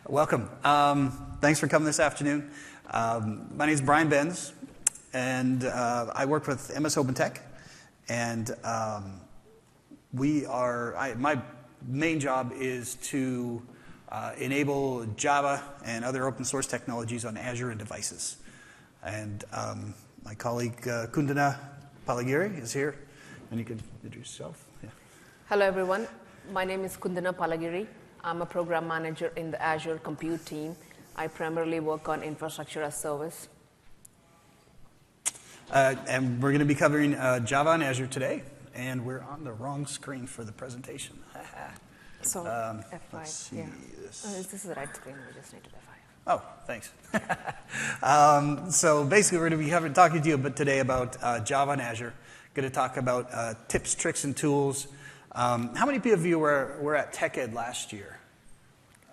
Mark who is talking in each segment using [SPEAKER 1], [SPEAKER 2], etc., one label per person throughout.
[SPEAKER 1] Welcome. Thanks for coming this afternoon. My name is Brian Benz, and I work with MS OpenTech. And my main job is to enable Java and other open source technologies on Azure and devices. And my colleague Kundana Palagiri is here, and you can introduce yourself. Yeah.
[SPEAKER 2] Hello, everyone. My name is Kundana Palagiri. I'm a program manager in the Azure Compute team. I primarily work on infrastructure as service.
[SPEAKER 1] And we're going to be covering Java and Azure today, and we're on the wrong screen for the presentation.
[SPEAKER 2] So F5,
[SPEAKER 1] let's see
[SPEAKER 2] yeah.
[SPEAKER 1] this.
[SPEAKER 2] This is the right screen. We just need to F5.
[SPEAKER 1] Oh, thanks. So basically, we're going to be talking to you today about Java and Azure. Going to talk about tips, tricks, and tools. How many of you were at Tech Ed last year?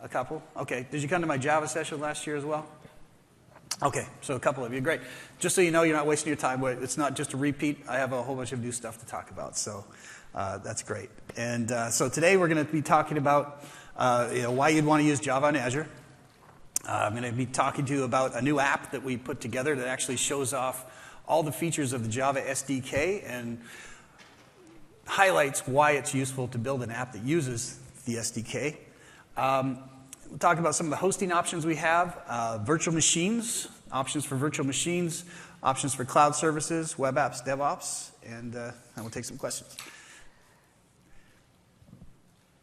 [SPEAKER 1] A couple? Okay. Did you come to my Java session last year as well? Okay, so a couple of you. Great. Just so you know, you're not wasting your time. It's not just a repeat. I have a whole bunch of new stuff to talk about, so that's great. And so today we're going to be talking about why you'd want to use Java and Azure. I'm going to be talking to you about a new app that we put together that actually shows off all the features of the Java SDK and highlights why it's useful to build an app that uses the SDK. We'll talk about some of the hosting options we have, virtual machines, options for virtual machines, options for cloud services, web apps, DevOps, and we'll take some questions.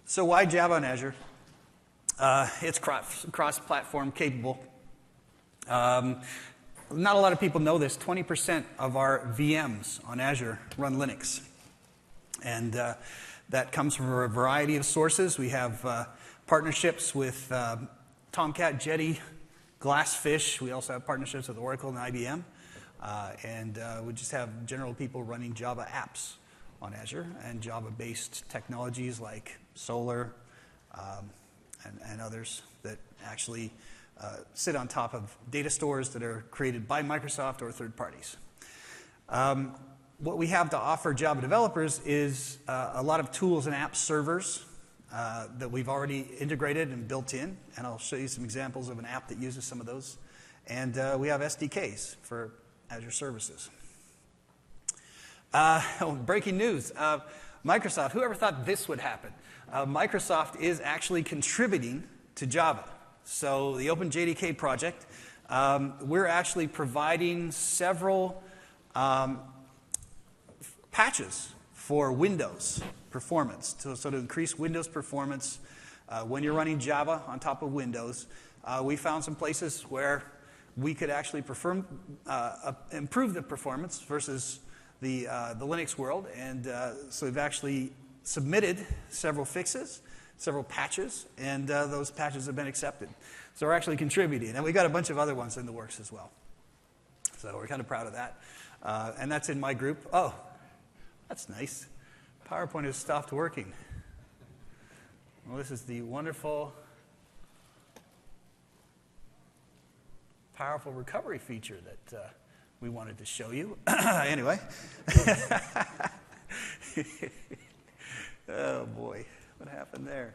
[SPEAKER 1] So why Java and Azure? It's cross-platform capable. Not a lot of people know this. 20% of our VMs on Azure run Linux. And that comes from a variety of sources. We have partnerships with Tomcat, Jetty, Glassfish. We also have partnerships with Oracle and IBM. And we just have general people running Java apps on Azure and Java-based technologies like Solr and others that actually sit on top of data stores that are created by Microsoft or third parties. What we have to offer Java developers is a lot of tools and app servers that we've already integrated and built in, and I'll show you some examples of an app that uses some of those. And we have SDKs for Azure services. Breaking news. Microsoft, whoever thought this would happen? Microsoft is actually contributing to Java. So the OpenJDK project, we're actually providing several patches for Windows performance. So to increase Windows performance when you're running Java on top of Windows, we found some places where we could actually improve the performance versus the Linux world. And so we've actually submitted several fixes, several patches, and those patches have been accepted. So we're actually contributing. And we got a bunch of other ones in the works as well. So we're kind of proud of that. And that's in my group. Oh, that's nice. PowerPoint has stopped working. Well, this is the wonderful, powerful recovery feature that we wanted to show you. Anyway. Oh, boy. What happened there?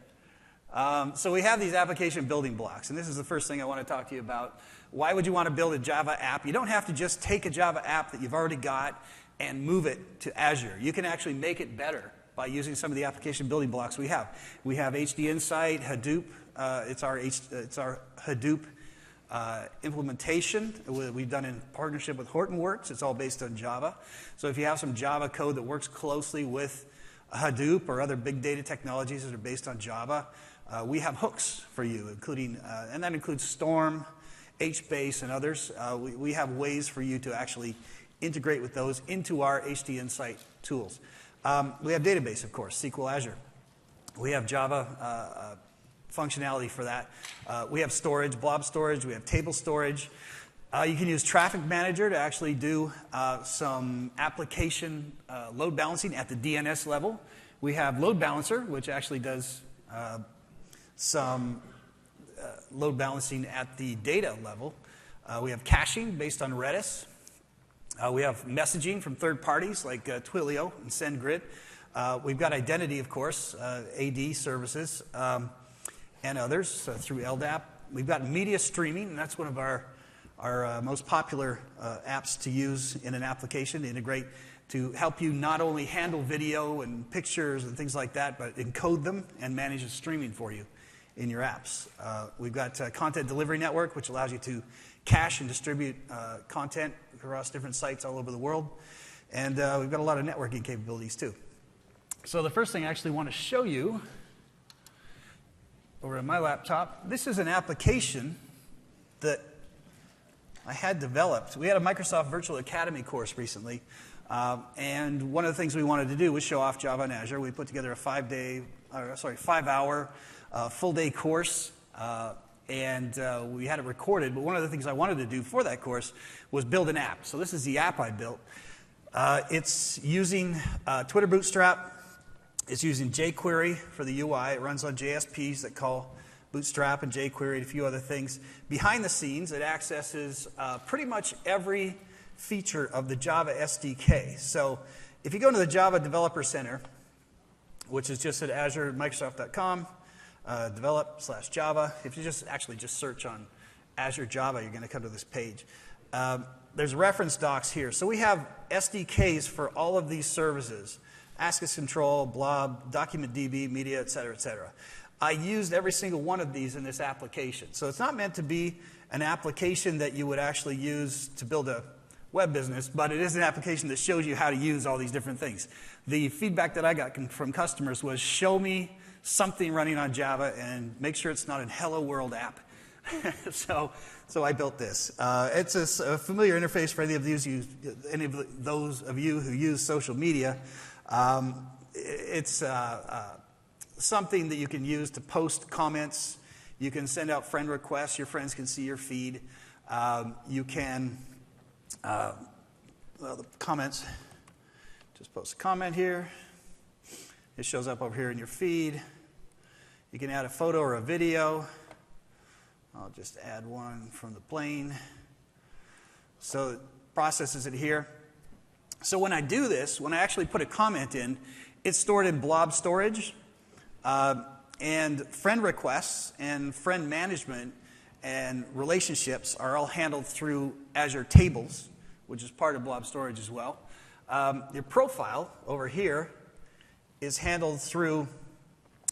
[SPEAKER 1] So we have these application building blocks, and this is the first thing I want to talk to you about. Why would you want to build a Java app? You don't have to just take a Java app that you've already got and move it to Azure. You can actually make it better by using some of the application building blocks we have. We have HD Insight, Hadoop. It's our Hadoop implementation we've done in partnership with Hortonworks. It's all based on Java. So if you have some Java code that works closely with Hadoop or other big data technologies that are based on Java, we have hooks for you, including, and that includes Storm, HBase, and others. We have ways for you to actually integrate with those into our HD Insight tools. We have database, of course, SQL Azure. We have Java functionality for that. We have storage, blob storage. We have table storage. You can use Traffic Manager to actually do some application load balancing at the DNS level. We have Load Balancer, which actually does some load balancing at the data level. We have caching based on Redis. We have messaging from third parties like Twilio and SendGrid. We've got identity, of course, AD services, and others through LDAP. we've got media streaming, and that's one of our most popular apps to use in an application to integrate to help you not only handle video and pictures and things like that, but encode them and manage the streaming for you in your apps. We've got Content Delivery Network, which allows you to cache and distribute content across different sites all over the world. And we've got a lot of networking capabilities too. So the first thing I actually want to show you over on my laptop, this is an application that I had developed. We had a Microsoft Virtual Academy course recently, and one of the things we wanted to do was show off Java on Azure. We put together a 5-hour full-day course, and we had it recorded. But one of the things I wanted to do for that course was build an app. So this is the app I built. It's using Twitter Bootstrap. It's using jQuery for the UI. It runs on JSPs that call Bootstrap and jQuery and a few other things. Behind the scenes, it accesses pretty much every feature of the Java SDK. So if you go to the Java Developer Center, which is just at azure.microsoft.com, develop/Java. If you just search on Azure Java, you're going to come to this page. There's reference docs here. So we have SDKs for all of these services. Access Control, Blob, DocumentDB, Media, et cetera, et cetera. I used every single one of these in this application. So it's not meant to be an application that you would actually use to build a web business, but it is an application that shows you how to use all these different things. The feedback that I got from customers was, show me something running on Java and make sure it's not a Hello World app. So I built this. It's a familiar interface for any of those of you who use social media. It's something that you can use to post comments. You can send out friend requests. Your friends can see your feed. You can, the comments, just post a comment here. It shows up over here in your feed. You can add a photo or a video. I'll just add one from the plane. So it processes it here. So when I do this, when I actually put a comment in, it's stored in blob storage. And friend requests and friend management and relationships are all handled through Azure Tables, which is part of blob storage as well. Your profile over here is handled through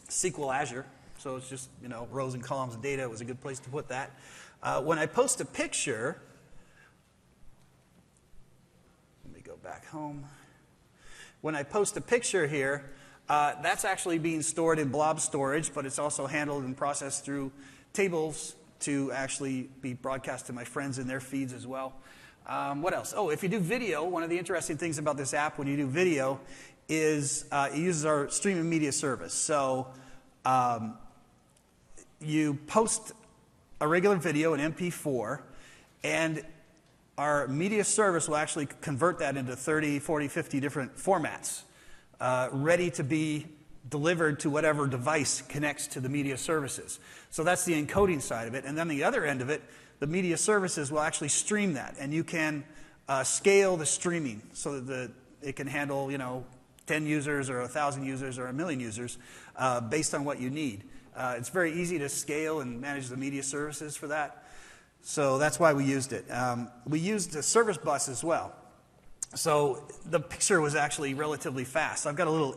[SPEAKER 1] SQL Azure. So it's just, rows and columns of data. It was a good place to put that. When I post a picture, let me go back home. When I post a picture here, that's actually being stored in blob storage, but it's also handled and processed through tables to actually be broadcast to my friends in their feeds as well. What else? Oh, if you do video, one of the interesting things about this app when you do video is it uses our streaming media service. So you post a regular video, an MP4, and our media service will actually convert that into 30, 40, 50 different formats, ready to be delivered to whatever device connects to the media services. So that's the encoding side of it. And then the other end of it, the media services will actually stream that. And you can scale the streaming so that it can handle, 10 users or 1,000 users or 1,000,000 users based on what you need. It's very easy to scale and manage the media services for that. So that's why we used it. We used a service bus as well. So the picture was actually relatively fast. I've got a little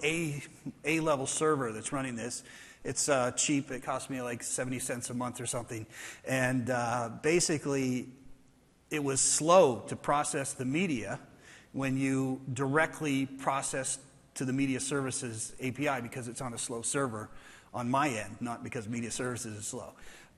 [SPEAKER 1] A-level server that's running this. It's cheap. It cost me like 70 cents a month or something. And basically, it was slow to process the media when you directly process to the media services API because it's on a slow server on my end, not because media services is slow.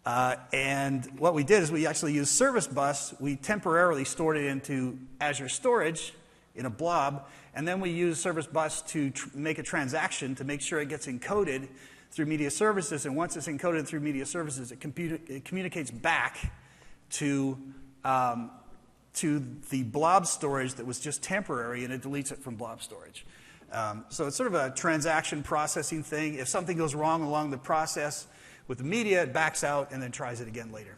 [SPEAKER 1] And what we did is we actually used Service Bus. We temporarily stored it into Azure Storage in a blob, and then we used Service Bus to make a transaction to make sure it gets encoded through media services. And once it's encoded through media services, it communicates back to the blob storage that was just temporary, and it deletes it from blob storage. So it's sort of a transaction processing thing. If something goes wrong along the process with the media, it backs out and then tries it again later.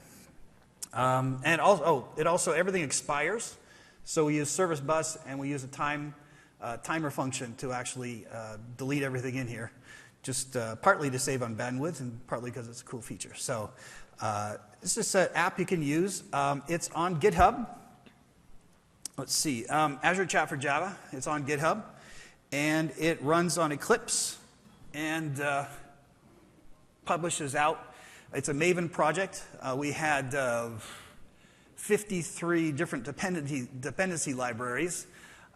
[SPEAKER 1] And also everything expires. So we use Service Bus and we use a timer function to actually delete everything in here, just partly to save on bandwidth and partly because it's a cool feature. So It's just an app you can use. It's on GitHub. Let's see, Azure Chat for Java. It's on GitHub, and it runs on Eclipse and publishes out. It's a Maven project. We had 53 different dependency libraries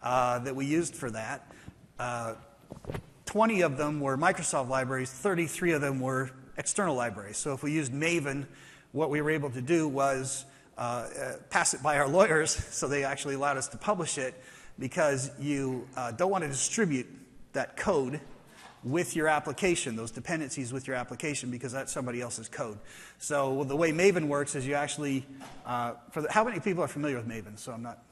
[SPEAKER 1] that we used for that. 20 of them were Microsoft libraries, 33 of them were external libraries. So if we used Maven, what we were able to do was pass it by our lawyers, so they actually allowed us to publish it, because you don't want to distribute that code with your application, those dependencies with your application, because that's somebody else's code. So the way Maven works is you actually, how many people are familiar with Maven? So I'm not,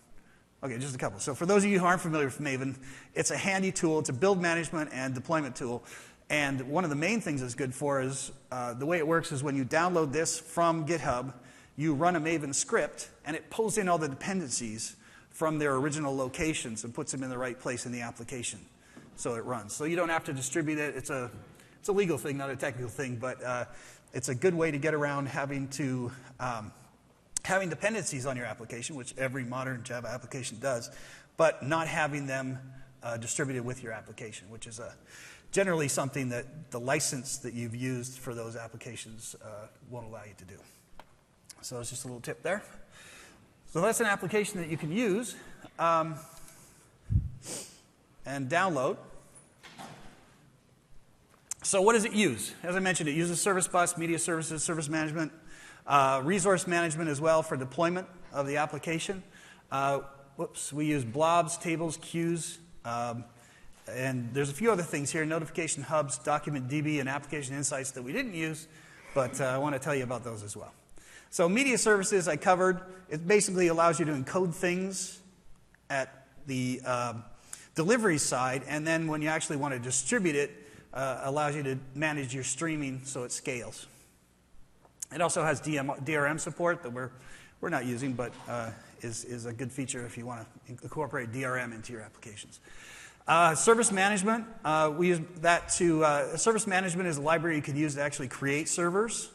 [SPEAKER 1] okay, just a couple. So for those of you who aren't familiar with Maven, it's a handy tool. It's a build management and deployment tool. And one of the main things it's good for is, the way it works is when you download this from GitHub, you run a Maven script, and it pulls in all the dependencies from their original locations and puts them in the right place in the application. So it runs. So you don't have to distribute it. It's a legal thing, not a technical thing, but it's a good way to get around having dependencies on your application, which every modern Java application does, but not having them distributed with your application, which is generally something that the license that you've used for those applications won't allow you to do. So it's just a little tip there. So that's an application that you can use and download. So what does it use? As I mentioned, it uses Service Bus, media services, service management, resource management as well for deployment of the application. We use blobs, tables, queues, and there's a few other things here, notification hubs, document DB, and application insights that we didn't use, but I want to tell you about those as well. So media services I covered. It basically allows you to encode things at the delivery side, and then when you actually want to distribute it, allows you to manage your streaming so it scales. It also has DRM support that we're not using, but is a good feature if you want to incorporate DRM into your applications. Service management, we use that to, service management is a library you can use to actually create servers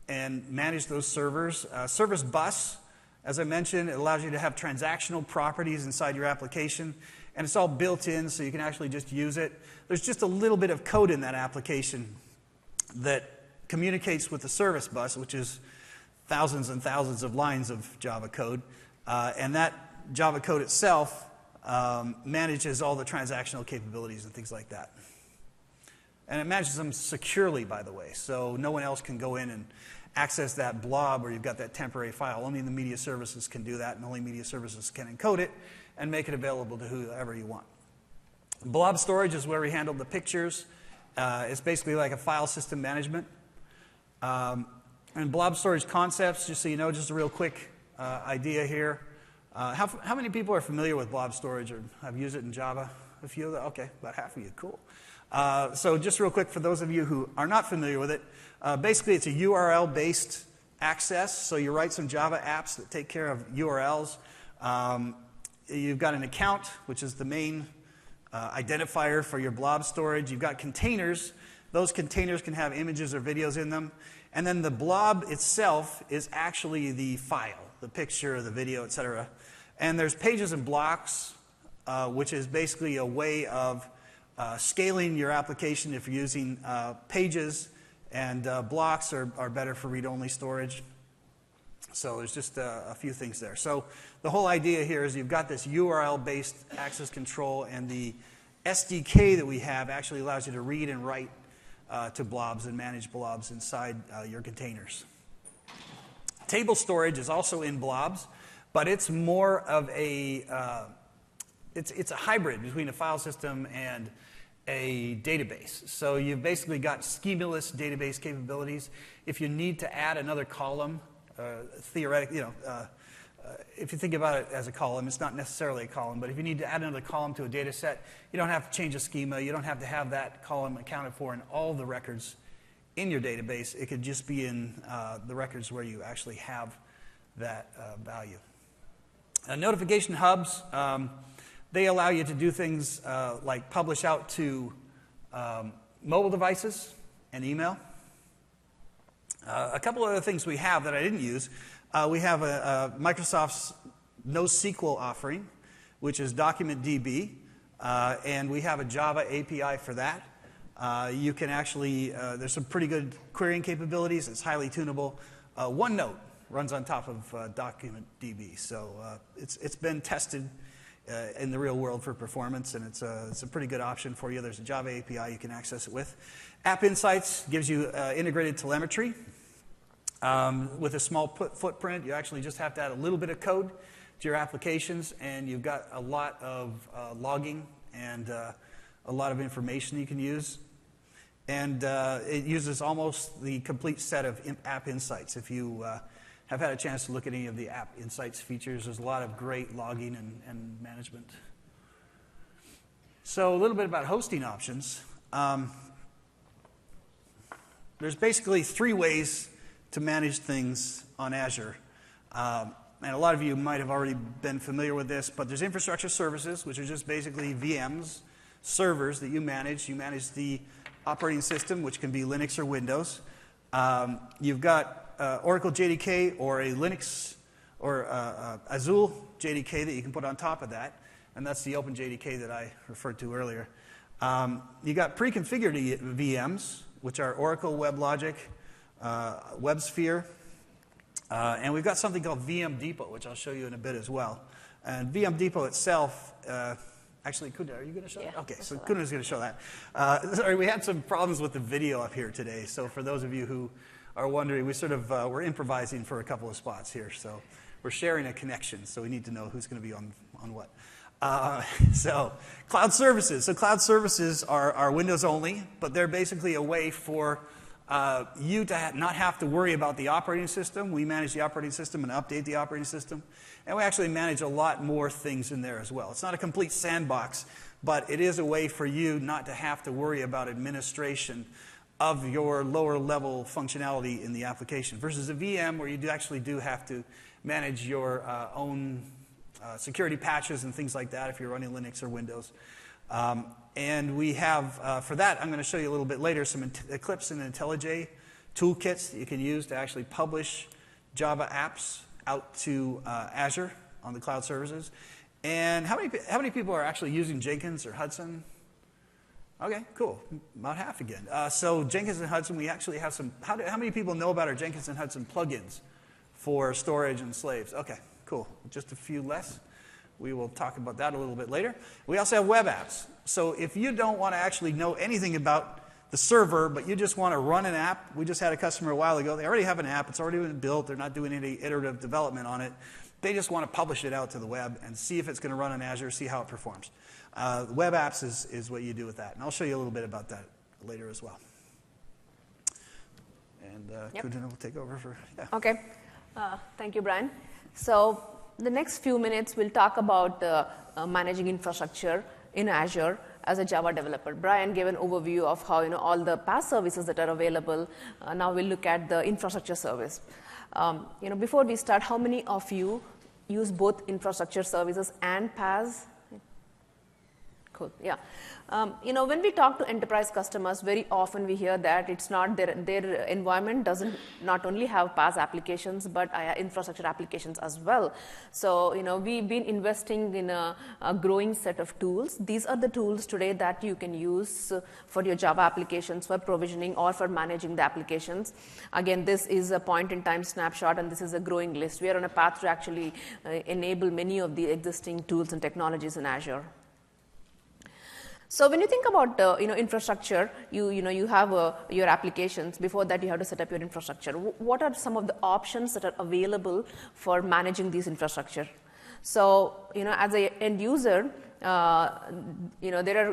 [SPEAKER 1] and manage those servers. Service Bus, as I mentioned, it allows you to have transactional properties inside your application, and it's all built in so you can actually just use it. There's just a little bit of code in that application that communicates with the Service Bus, which is thousands and thousands of lines of Java code, and that Java code itself manages all the transactional capabilities and things like that. And it manages them securely, by the way, so no one else can go in and access that blob where you've got that temporary file. Only the media services can do that, and only media services can encode it and make it available to whoever you want. Blob storage is where we handle the pictures. It's basically like a file system management. And blob storage concepts, just so you know, just a real quick idea here. How many people are familiar with blob storage or have used it in Java? A few of them? Okay, about half of you. Cool. So just real quick, for those of you who are not familiar with it, basically it's a URL-based access. So you write some Java apps that take care of URLs. You've got an account, which is the main identifier for your blob storage. You've got containers. Those containers can have images or videos in them. And then the blob itself is actually the file, the picture, the video, etc. And there's pages and blocks, which is basically a way of scaling your application if you're using pages, and blocks are better for read-only storage. So there's just a few things there. So the whole idea here is you've got this URL-based access control, and the SDK that we have actually allows you to read and write to blobs and manage blobs inside your containers. Table storage is also in blobs, but it's more of a it's a hybrid between a file system and a database. So you've basically got schemaless database capabilities. If you need to add another column, theoretically, if you think about it as a column, it's not necessarily a column, but if you need to add another column to a data set, you don't have to change a schema. You don't have to have that column accounted for in all the records in your database. It could just be in the records where you actually have that value. Notification hubs, they allow you to do things like publish out to mobile devices and email. A couple other things we have that I didn't use. We have a Microsoft's NoSQL offering, which is DocumentDB, and we have a Java API for that. You can actually, there's some pretty good querying capabilities. It's highly tunable. OneNote runs on top of DocumentDB, so it's been tested in the real world for performance, and it's a pretty good option for you. There's a Java API you can access it with. App Insights gives you integrated telemetry. With a small footprint, you actually just have to add a little bit of code to your applications, and you've got a lot of logging and a lot of information you can use. And it uses almost the complete set of App Insights. If you have had a chance to look at any of the App Insights features, there's a lot of great logging and management. So a little bit about hosting options. There's basically 3 ways to manage things on Azure. And a lot of you might have already been familiar with this, but there's infrastructure services, which are just basically VMs, servers that you manage. You manage the operating system, which can be Linux or Windows. You've got Oracle JDK or a Linux or Azure JDK that you can put on top of that, and that's the Open JDK that I referred to earlier. You got pre-configured VMs, which are Oracle WebLogic, WebSphere, and we've got something called VM Depot, which I'll show you in a bit as well. And VM Depot itself, actually, Kunda, are you going to show that? Okay, so Kunda's going to show that. Sorry, we had some problems with the video up here today, so for those of you who are wondering, we sort of, we're improvising for a couple of spots here, so we're sharing a connection, so we need to know who's going to be on what. So cloud services. So cloud services are Windows only, but they're basically a way for you to not have to worry about the operating system. We manage the operating system and update the operating system. And we actually manage a lot more things in there as well. It's not a complete sandbox, but it is a way for you not to have to worry about administration of your lower level functionality in the application versus a VM where you actually do have to manage your own security patches and things like that if you're running Linux or Windows. And we have, for that, I'm going to show you a little bit later, some Eclipse and IntelliJ toolkits that you can use to actually publish Java apps out to Azure on the cloud services. And how many people are actually using Jenkins or Hudson? Okay, cool. About half again. So Jenkins and Hudson, we actually have some, how many people know about our Jenkins and Hudson plugins for storage and slaves? Okay, cool. Just a few less. We will talk about that a little bit later. We also have web apps. So if you don't want to actually know anything about the server, but you just want to run an app, we just had a customer a while ago. They already have an app. It's already been built. They're not doing any iterative development on it. They just want to publish it out to the web and see if it's going to run on Azure, see how it performs. Web apps is what you do with that. And I'll show you a little bit about that later as well. And Kudina will take over for, yeah.
[SPEAKER 2] Okay. Thank you, Brian. So the next few minutes, we'll talk about managing infrastructure in Azure as a Java developer. Brian gave an overview of how all the PaaS services that are available. Now we'll look at the infrastructure service. Before we start, how many of you use both infrastructure services and PaaS? Cool. Yeah. When we talk to enterprise customers, very often we hear that it's not their environment doesn't not only have PaaS applications, but infrastructure applications as well. So, we've been investing in a growing set of tools. These are the tools today that you can use for your Java applications, for provisioning or for managing the applications. Again, this is a point-in-time snapshot, and this is a growing list. We are on a path to actually enable many of the existing tools and technologies in Azure. So when you think about infrastructure, you have your applications. Before that, you have to set up your infrastructure. What are some of the options that are available for managing these infrastructure? So as an end user, there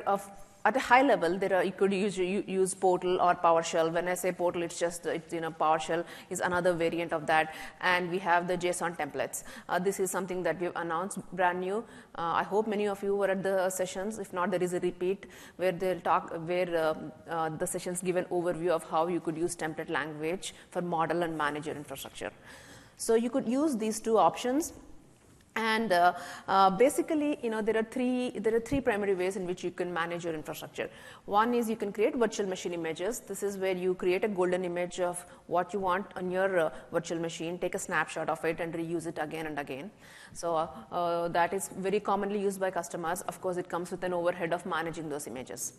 [SPEAKER 2] are at a high level, you could use Portal or PowerShell. When I say Portal, it's just PowerShell is another variant of that, and we have the JSON templates. This is something that we've announced brand new. I hope many of you were at the sessions. If not, there is a repeat where they'll talk, where the sessions give an overview of how you could use template language for model and manage your infrastructure. So you could use these two options. And basically, there are three primary ways in which you can manage your infrastructure. One is you can create virtual machine images. This is where you create a golden image of what you want on your virtual machine, take a snapshot of it, and reuse it again and again. So that is very commonly used by customers. Of course, it comes with an overhead of managing those images.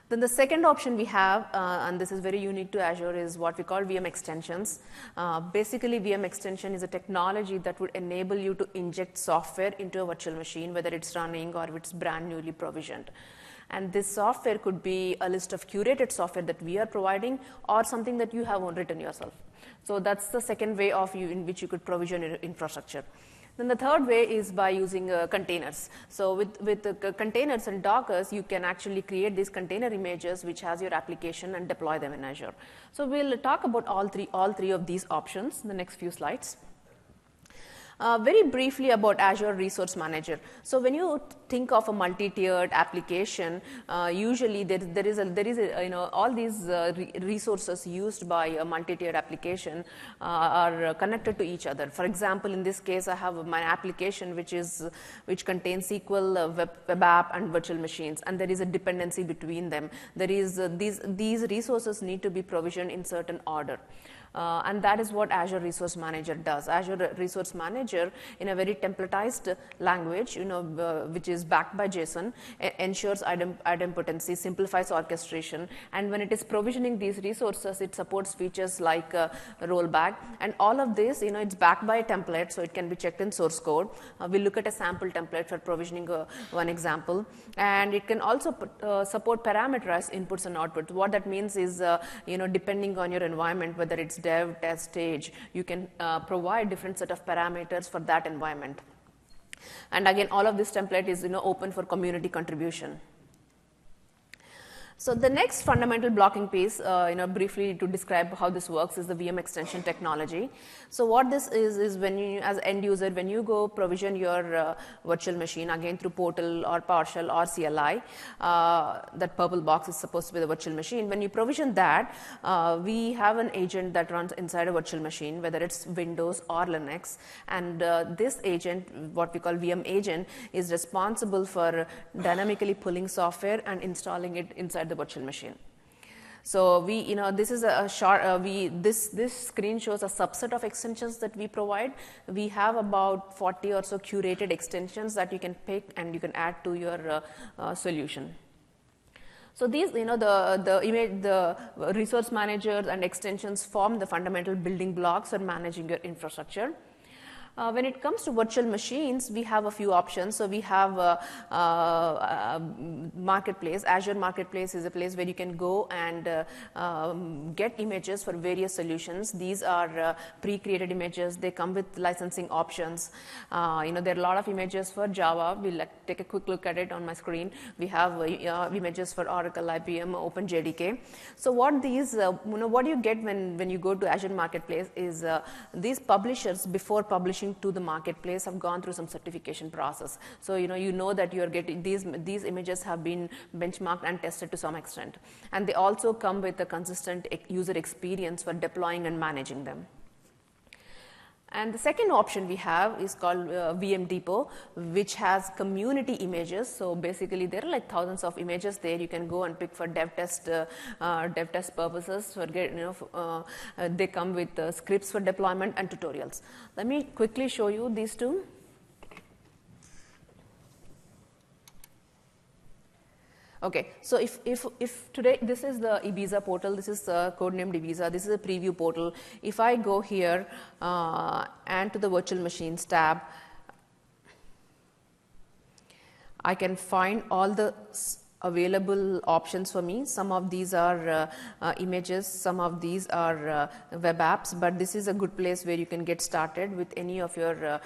[SPEAKER 2] Then the second option we have, and this is very unique to Azure, is what we call VM extensions. Basically, VM extension is a technology that would enable you to inject software into a virtual machine, whether it's running or it's brand newly provisioned. And this software could be a list of curated software that we are providing, or something that you have written yourself. So that's the second way in which you could provision your infrastructure. Then the third way is by using containers. So with containers and Dockers, you can actually create these container images which has your application and deploy them in Azure. So we'll talk about all three of these options in the next few slides. Very briefly about Azure Resource Manager. So when you think of a multi-tiered application, usually there is all these resources used by a multi-tiered application are connected to each other. For example, in this case, I have my application which contains SQL, web app, and virtual machines, and there is a dependency between them. There is these resources need to be provisioned in certain order. And that is what Azure Resource Manager does. Azure Resource Manager, in a very templatized language, which is backed by JSON, ensures idempotency, simplifies orchestration, and when it is provisioning these resources, it supports features like rollback, and all of this, it's backed by a template, so it can be checked in source code. We'll look at a sample template for provisioning one example, and it can also support parameterized inputs and outputs. What that means is, depending on your environment, whether it's dev, test, stage, you can provide different set of parameters for that environment. And again, all of this template is open for community contribution. So the next fundamental blocking piece, briefly to describe how this works, is the VM extension technology. So what this is when you, as end user, when you go provision your virtual machine, again through Portal or PowerShell or CLI, that purple box is supposed to be the virtual machine. When you provision that, we have an agent that runs inside a virtual machine, whether it's Windows or Linux. And this agent, what we call VM agent, is responsible for dynamically pulling software and installing it inside the virtual machine. So this is a short. This screen shows a subset of extensions that we provide. We have about 40 or so curated extensions that you can pick and you can add to your solution. So these, the resource managers and extensions form the fundamental building blocks for managing your infrastructure. When it comes to virtual machines, we have a few options. So we have Marketplace. Azure Marketplace is a place where you can go and get images for various solutions. These are pre-created images. They come with licensing options. There are a lot of images for Java. We'll take a quick look at it on my screen. We have images for Oracle, IBM, OpenJDK. So what these, what you get when you go to Azure Marketplace is these publishers, before publishing to the marketplace, have gone through some certification process. So you know that you are getting these images have been benchmarked and tested to some extent, and they also come with a consistent user experience for deploying and managing them. And the second option we have is called VM Depot, which has community images. So basically, there are like thousands of images there. You can go and pick for dev test purposes. They come with scripts for deployment and tutorials. Let me quickly show you these two. Okay, so if today, this is the Ibiza portal, this is codenamed Ibiza, this is a preview portal. If I go here and to the virtual machines tab, I can find all the available options for me. Some of these are images, some of these are web apps, but this is a good place where you can get started with any of your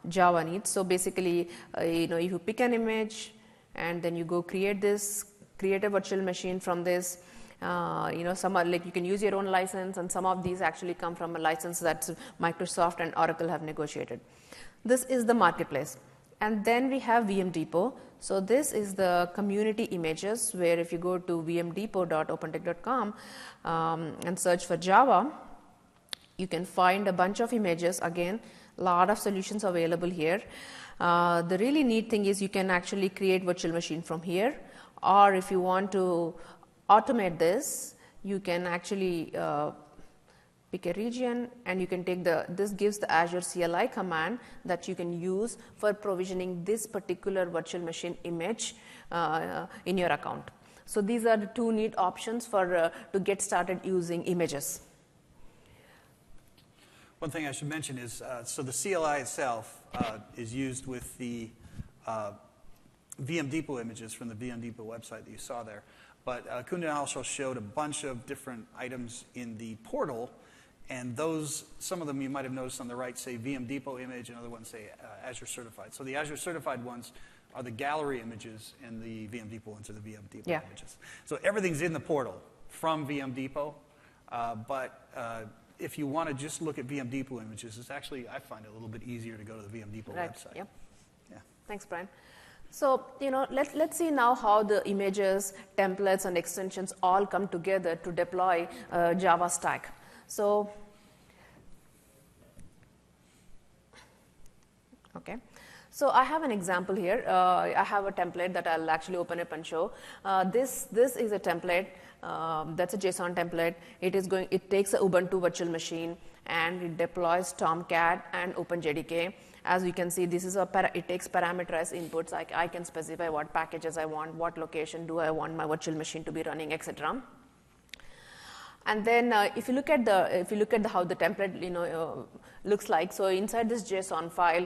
[SPEAKER 2] Java needs. So basically, if you pick an image, and then you go create a virtual machine from this. Some are like you can use your own license, and some of these actually come from a license that Microsoft and Oracle have negotiated. This is the marketplace. And then we have VM Depot. So this is the community images, where if you go to vmdepot.opentech.com and search for Java, you can find a bunch of images, again, lot of solutions available here. The really neat thing is you can actually create virtual machine from here, or if you want to automate this, you can actually pick a region and you can take this gives the Azure CLI command that you can use for provisioning this particular virtual machine image in your account. So these are the two neat options for to get started using images.
[SPEAKER 1] One thing I should mention is, so the CLI itself is used with the VM Depot images from the VM Depot website that you saw there. But Kundan also showed a bunch of different items in the portal, and those, some of them you might have noticed on the right say VM Depot image, and other ones say Azure Certified. So the Azure Certified ones are the gallery images, and the VM Depot ones are the VM Depot images. So everything's in the portal from VM Depot, but if you want to just look at VM Depot images, it's actually, I find it a little bit easier to go to the VM Depot website.
[SPEAKER 2] Yep.
[SPEAKER 1] Yeah.
[SPEAKER 2] Thanks, Brian. So, let's see now how the images, templates, and extensions all come together to deploy Java stack. So, okay. So I have an example here. I have a template that I'll actually open up and show. This is a template. That's a JSON template. It takes a Ubuntu virtual machine and it deploys Tomcat and OpenJDK. As you can see, this is it takes parameterized inputs. I can specify what packages I want, what location do I want my virtual machine to be running, etc. And then if you look at how the template looks like, so inside this JSON file,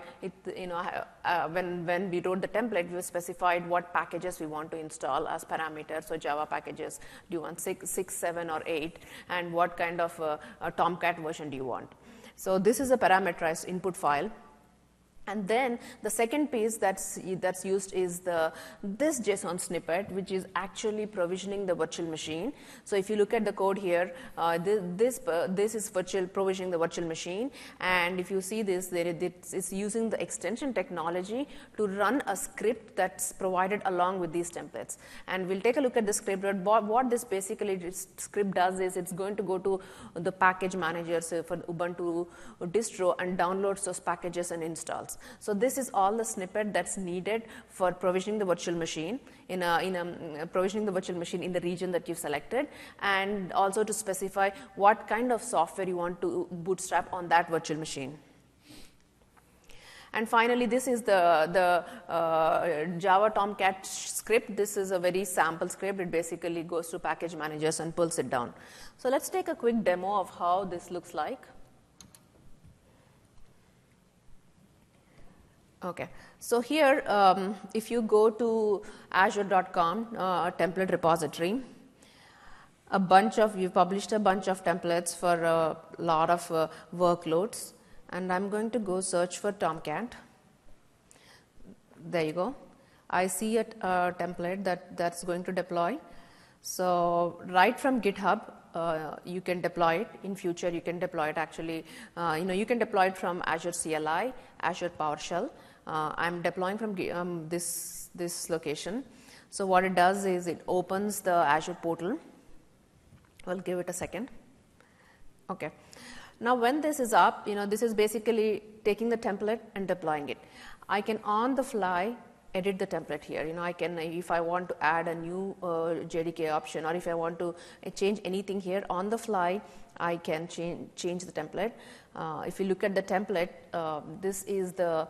[SPEAKER 2] when we wrote the template, we specified what packages we want to install as parameters. So Java packages, do you want 6, 7, or 8, and what kind of Tomcat version do you want? So this is a parameterized input file. And then the second piece that's used is this JSON snippet, which is actually provisioning the virtual machine. So if you look at the code here, this is provisioning the virtual machine, and if you see this, it's using the extension technology to run a script that's provided along with these templates. And we'll take a look at the script. What this script does is it's going to go to the package manager, so for the Ubuntu distro, and downloads those packages and installs. So this is all the snippet that's needed for provisioning the virtual machine provisioning the virtual machine in the region that you've selected, and also to specify what kind of software you want to bootstrap on that virtual machine. And finally, this is the Java Tomcat script. This is a very sample script. It basically goes to package managers and pulls it down. So let's take a quick demo of how this looks like. Okay, so here, if you go to azure.com template repository, we've published a bunch of templates for a lot of workloads, and I'm going to go search for Tomcat. There you go. I see a template that's going to deploy. So right from GitHub, you can deploy it. In future, you can deploy it actually. You can deploy it from Azure CLI, Azure PowerShell. I'm deploying from this location. So what it does is it opens the Azure portal. I'll give it a second. Okay. Now when this is up, this is basically taking the template and deploying it. I can on the fly edit the template here. I can, if I want to add a new JDK option, or if I want to change anything here on the fly, I can change the template. If you look at the template, this is the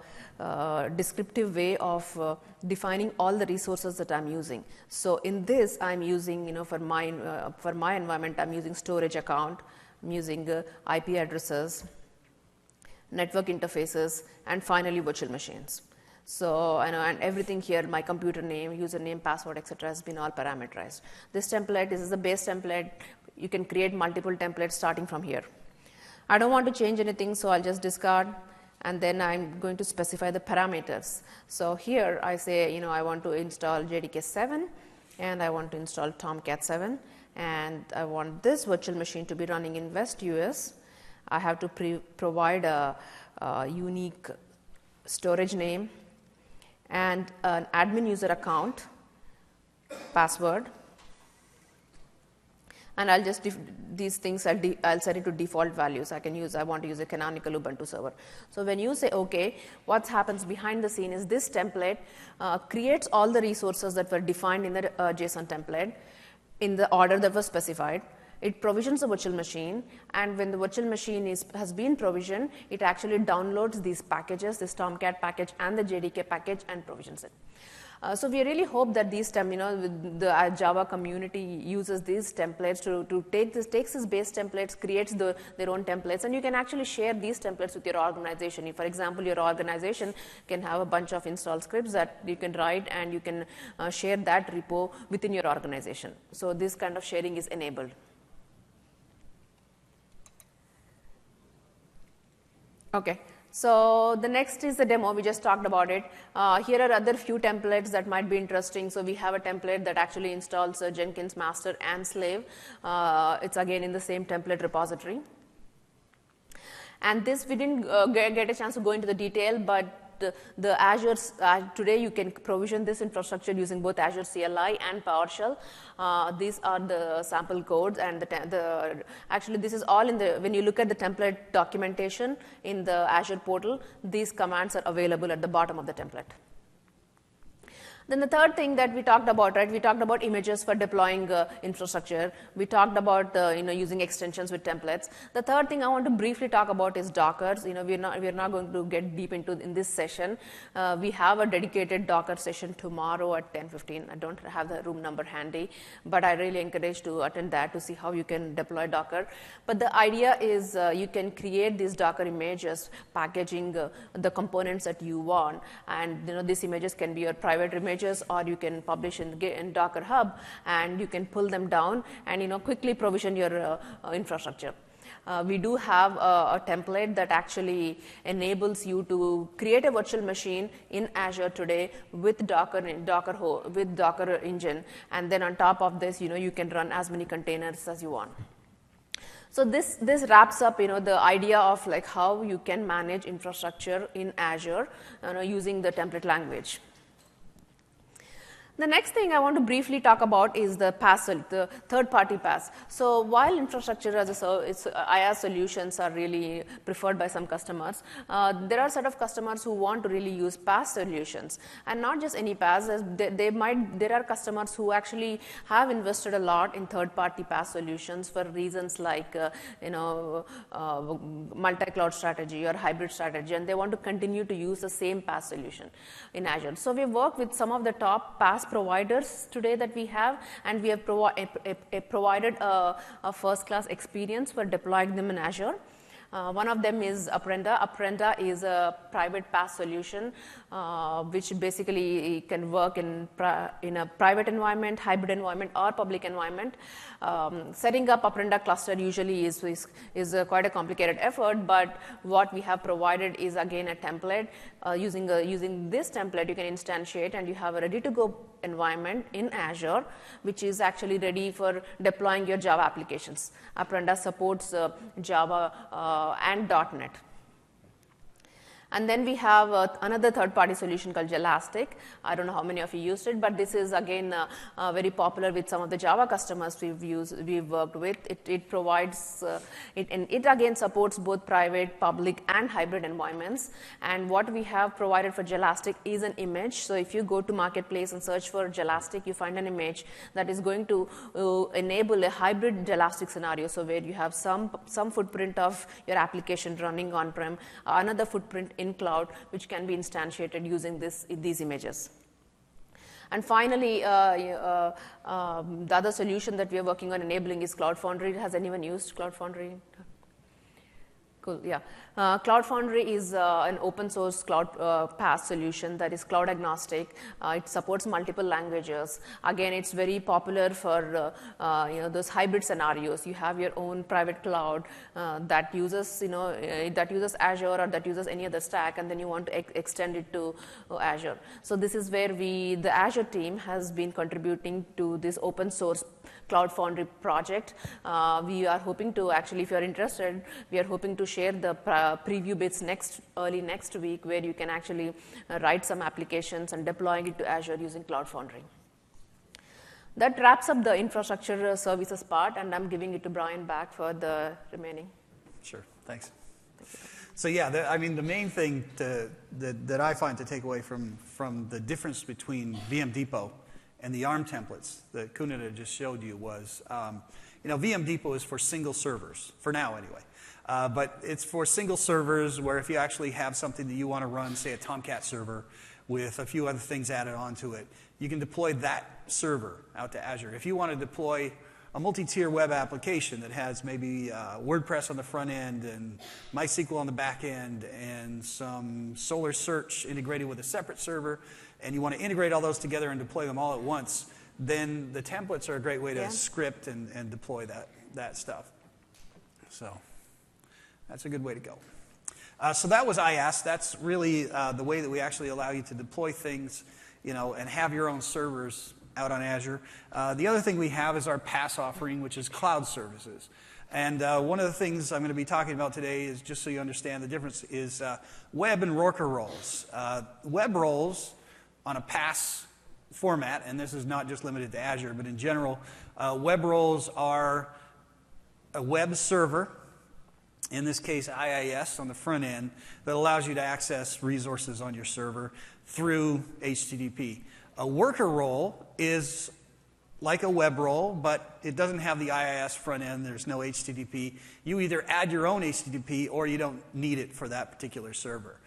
[SPEAKER 2] descriptive way of defining all the resources that I'm using. So in this, I'm using, for my environment, I'm using storage account, I'm using IP addresses, network interfaces, and finally virtual machines. So, and everything here, my computer name, username, password, etc., has been all parameterized. This template is the base template. You can create multiple templates starting from here. I don't want to change anything, so I'll just discard, and then I'm going to specify the parameters. So here I say, I want to install JDK 7, and I want to install Tomcat 7, and I want this virtual machine to be running in West US. I have to provide a unique storage name and an admin user account, password, And I'll just these things I'll set it to default values. I want to use a canonical Ubuntu server. So when you say OK, what happens behind the scene is this template creates all the resources that were defined in the JSON template in the order that was specified. It provisions a virtual machine, and when the virtual machine has been provisioned, it actually downloads these packages, this Tomcat package and the JDK package, and provisions it. So we really hope that these the Java community uses these templates to takes these base templates, creates their own templates, and you can actually share these templates with your organization. If, for example, your organization can have a bunch of install scripts that you can write, and you can share that repo within your organization. So this kind of sharing is enabled. Okay. So the next is the demo. We just talked about it. Here are other few templates that might be interesting. So we have a template that actually installs Jenkins master and slave. It's again in the same template repository. And this we didn't get a chance to go into the detail, but the Azure, today you can provision this infrastructure using both Azure CLI and PowerShell. These are the sample codes, and actually this is all in the, when you look at the template documentation in the Azure portal, these commands are available at the bottom of the template. Then the third thing that we talked about, right? We talked about images for deploying infrastructure. We talked about using extensions with templates. The third thing I want to briefly talk about is Docker. We're not going to get deep into in this session. We have a dedicated Docker session tomorrow at 10:15. I don't have the room number handy, but I really encourage to attend that to see how you can deploy Docker. But the idea is you can create these Docker images, packaging the components that you want, and these images can be your private images, or you can publish in Docker Hub, and you can pull them down and quickly provision your infrastructure. We do have a template that actually enables you to create a virtual machine in Azure today with Docker engine, and then on top of this, you can run as many containers as you want. So this wraps up the idea of like how you can manage infrastructure in Azure using the template language. The next thing I want to briefly talk about is the PaaS, the third-party PaaS. So while infrastructure as a service, IaaS solutions are really preferred by some customers, there are a set of customers who want to really use PaaS solutions, and not just any PaaS. There are customers who actually have invested a lot in third-party PaaS solutions for reasons like multi-cloud strategy or hybrid strategy, and they want to continue to use the same PaaS solution in Azure. So we work with some of the top PaaS providers today that we have, and we have provided a first-class experience for deploying them in Azure. One of them is Apprenda. Apprenda is a private PaaS solution which basically can work in a private environment, hybrid environment, or public environment. Setting up Apprenda cluster usually is quite a complicated effort, but what we have provided is again a template. Using this template, you can instantiate, and you have a ready-to-go environment in Azure, which is actually ready for deploying your Java applications. Apprenda supports Java and .NET. And then we have another third-party solution called Jelastic. I don't know how many of you used it, but this is again very popular with some of the Java customers we've worked with. It provides and it again supports both private, public, and hybrid environments. And what we have provided for Jelastic is an image. So if you go to Marketplace and search for Jelastic, you find an image that is going to enable a hybrid Jelastic scenario. So where you have some footprint of your application running on-prem, another footprint in cloud, which can be instantiated using these images. And finally, the other solution that we are working on enabling is Cloud Foundry. Has anyone used Cloud Foundry? Cool, yeah. Cloud Foundry is an open source cloud PaaS solution that is cloud agnostic. It supports multiple languages. Again, it's very popular for those hybrid scenarios. You have your own private cloud that uses Azure or that uses any other stack, and then you want to extend it to Azure. So this is where the Azure team has been contributing to this open source Cloud Foundry project. We are hoping to actually, if you are interested, we are hoping to share the preview bits early next week, where you can actually write some applications and deploying it to Azure using Cloud Foundry. That wraps up the infrastructure services part, and I'm giving it to Brian back for the remaining.
[SPEAKER 1] Sure, thanks. So yeah, the main thing that I find to take away from the difference between VM Depot and the ARM templates that Kunita just showed you was, VM Depot is for single servers, for now anyway. But it's for single servers where if you actually have something that you want to run, say a Tomcat server with a few other things added onto it, you can deploy that server out to Azure. If you want to deploy a multi-tier web application that has maybe WordPress on the front end and MySQL on the back end and some Solar Search integrated with a separate server, and you want to integrate all those together and deploy them all at once, then the templates are a great way to script and deploy that stuff. So that's a good way to go. So that was IaaS. That's really the way that we actually allow you to deploy things, and have your own servers out on Azure. The other thing we have is our PaaS offering, which is cloud services. And one of the things I'm going to be talking about today is, just so you understand the difference, is web and worker roles. Web roles on a PaaS format, and this is not just limited to Azure, but in general, web roles are a web server, in this case IIS on the front end, that allows you to access resources on your server through HTTP. A worker role is like a web role, but it doesn't have the IIS front end. There's no HTTP. You either add your own HTTP or you don't need it for that particular server.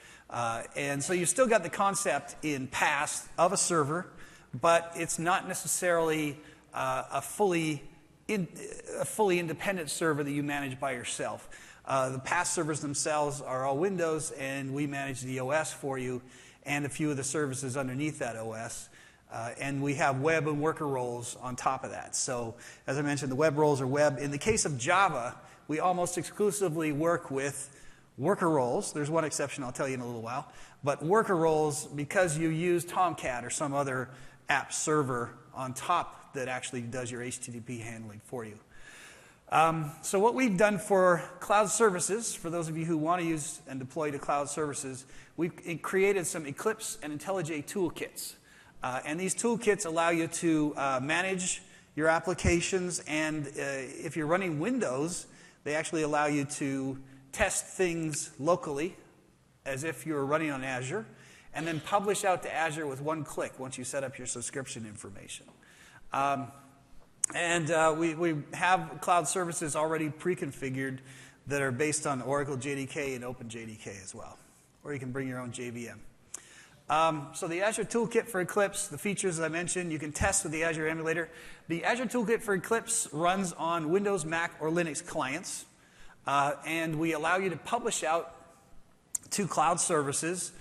[SPEAKER 1] And so you've still got the concept in PaaS of a server, but it's not necessarily a fully independent server that you manage by yourself. The PaaS servers themselves are all Windows, and we manage the OS for you and a few of the services underneath that OS. And we have web and worker roles on top of that. So, as I mentioned, the web roles are web. In the case of Java, we almost exclusively work with worker roles. There's one exception I'll tell you in a little while. But worker roles, because you use Tomcat or some other app server on top that actually does your HTTP handling for you. So what we've done for cloud services, for those of you who want to use and deploy to cloud services, we've created some Eclipse and IntelliJ toolkits. And these toolkits allow you to manage your applications, and if you're running Windows, they actually allow you to test things locally as if you're running on Azure, and then publish out to Azure with one click once you set up your subscription information. We have cloud services already pre-configured that are based on Oracle JDK and OpenJDK as well. Or you can bring your own JVM. So the Azure Toolkit for Eclipse, the features I mentioned, you can test with the Azure emulator. The Azure Toolkit for Eclipse runs on Windows, Mac, or Linux clients. And we allow you to publish out to cloud services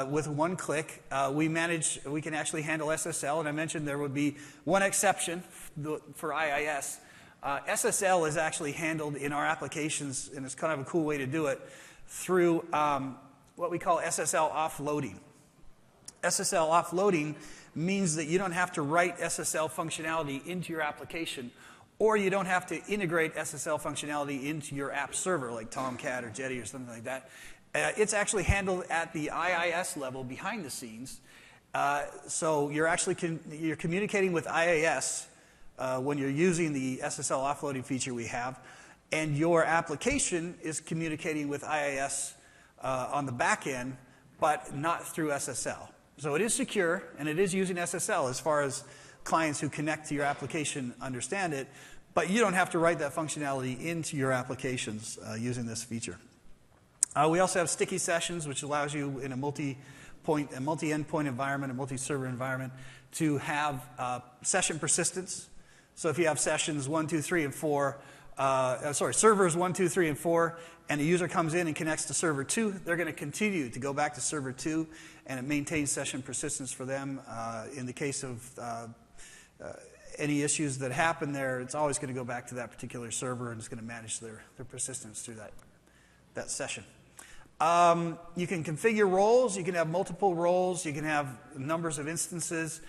[SPEAKER 1] with one click. We can actually handle SSL, and I mentioned there would be one exception for IIS. SSL is actually handled in our applications, and it's kind of a cool way to do it, through what we call SSL offloading. SSL offloading means that you don't have to write SSL functionality into your application, or you don't have to integrate SSL functionality into your app server, like Tomcat or Jetty or something like that. It's actually handled at the IIS level behind the scenes. So you're actually you're communicating with IIS when you're using the SSL offloading feature we have, and your application is communicating with IIS on the back end, but not through SSL. So it is secure, and it is using SSL as far as clients who connect to your application understand it, but you don't have to write that functionality into your applications using this feature. We also have sticky sessions, which allows you in a multi-endpoint environment, a multi-server environment, to have session persistence. So if you have sessions 1, 2, 3, and 4, servers 1, 2, 3, and 4, and a user comes in and connects to server 2, they're going to continue to go back to server 2, and it maintains session persistence for them. In the case of any issues that happen there, it's always going to go back to that particular server, and it's going to manage their persistence through that session. You can configure roles. You can have multiple roles. You can have numbers of instances,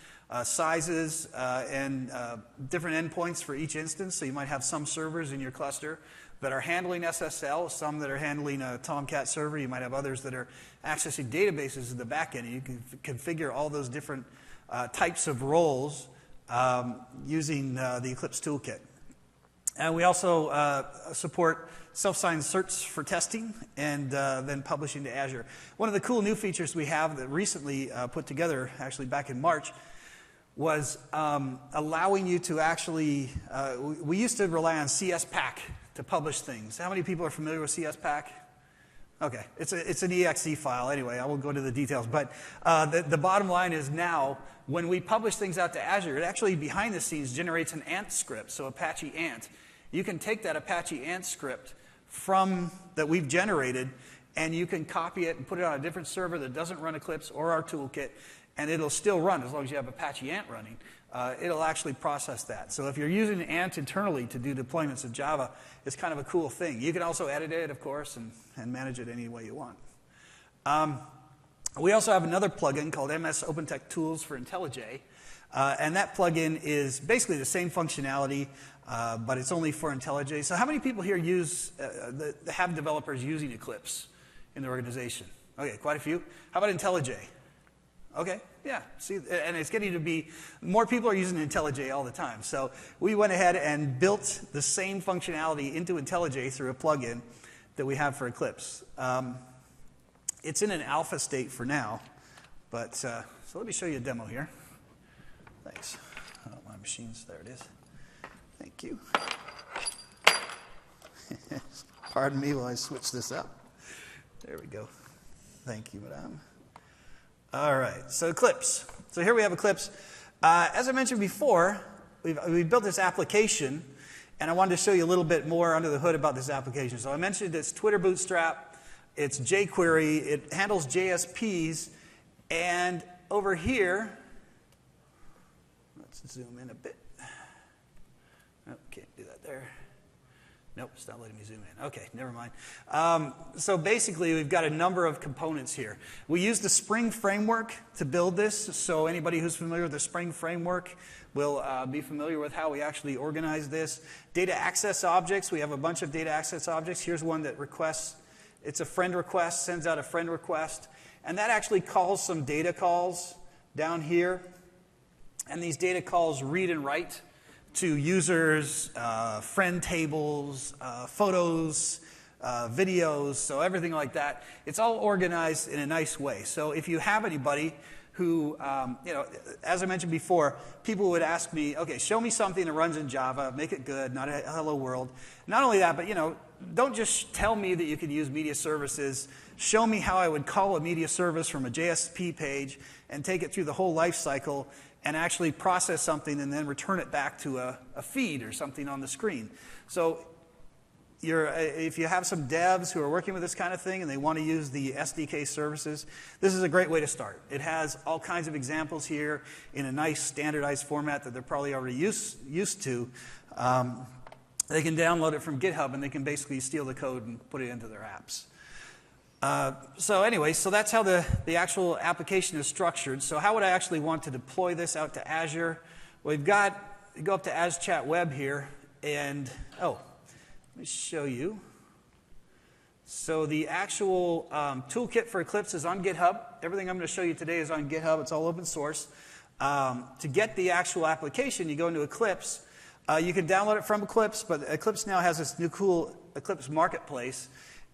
[SPEAKER 1] sizes, and different endpoints for each instance. So you might have some servers in your cluster that are handling SSL, some that are handling a Tomcat server. You might have others that are accessing databases in the back end. You can configure all those different types of roles using the Eclipse Toolkit. And we also support self-signed certs for testing and then publishing to Azure. One of the cool new features we have that recently put together, actually back in March, was allowing you to actually, we used to rely on CSPack to publish things. How many people are familiar with CSPack? Okay, it's an exe file anyway. I won't go into the details. But the bottom line is now, when we publish things out to Azure, it actually behind the scenes generates an Ant script, so Apache Ant. You can take that Apache Ant script that we've generated, and you can copy it and put it on a different server that doesn't run Eclipse or our toolkit, and it'll still run as long as you have Apache Ant running. It'll actually process that. So if you're using Ant internally to do deployments of Java, it's kind of a cool thing. You can also edit it, of course, and manage it any way you want. We also have another plugin called MS OpenText Tools for IntelliJ. And that plugin is basically the same functionality, but it's only for IntelliJ. So how many people here have developers using Eclipse in the organization? Okay, quite a few. How about IntelliJ? Okay, yeah. See, and it's getting to be, more people are using IntelliJ all the time. So we went ahead and built the same functionality into IntelliJ through a plugin that we have for Eclipse. It's in an alpha state for now, but so let me show you a demo here. Thanks. Oh, my machine's, there it is. Thank you. Pardon me while I switch this up. There we go. Thank you, madame. All right, so Eclipse. So here we have Eclipse. As I mentioned before, we've built this application, and I wanted to show you a little bit more under the hood about this application. So I mentioned it's Twitter Bootstrap, it's jQuery, it handles JSPs, and over here, let's zoom in a bit. Oh, can't do that there. Nope, it's not letting me zoom in. Okay, never mind. So basically, we've got a number of components here. We use the Spring framework to build this, so anybody who's familiar with the Spring framework will be familiar with how we actually organize this. Data access objects, we have a bunch of data access objects. Here's one that requests, it's a friend request, sends out a friend request, and that actually calls some data calls down here. And these data calls read and write to users, friend tables, photos, videos, so everything like that. It's all organized in a nice way. So if you have anybody who, as I mentioned before, people would ask me, okay, show me something that runs in Java, make it good, not a hello world. Not only that, but don't just tell me that you can use media services. Show me how I would call a media service from a JSP page and take it through the whole life cycle and actually process something and then return it back to a feed or something on the screen. So if you have some devs who are working with this kind of thing and they want to use the SDK services, this is a great way to start. It has all kinds of examples here in a nice standardized format that they're probably already used to. They can download it from GitHub and they can basically steal the code and put it into their apps. So that's how the actual application is structured. So how would I actually want to deploy this out to Azure? Well, you go up to AzChat Web here, and let me show you. So the actual toolkit for Eclipse is on GitHub. Everything I'm going to show you today is on GitHub. It's all open source. To get the actual application, you go into Eclipse. You can download it from Eclipse, but Eclipse now has this new cool Eclipse marketplace,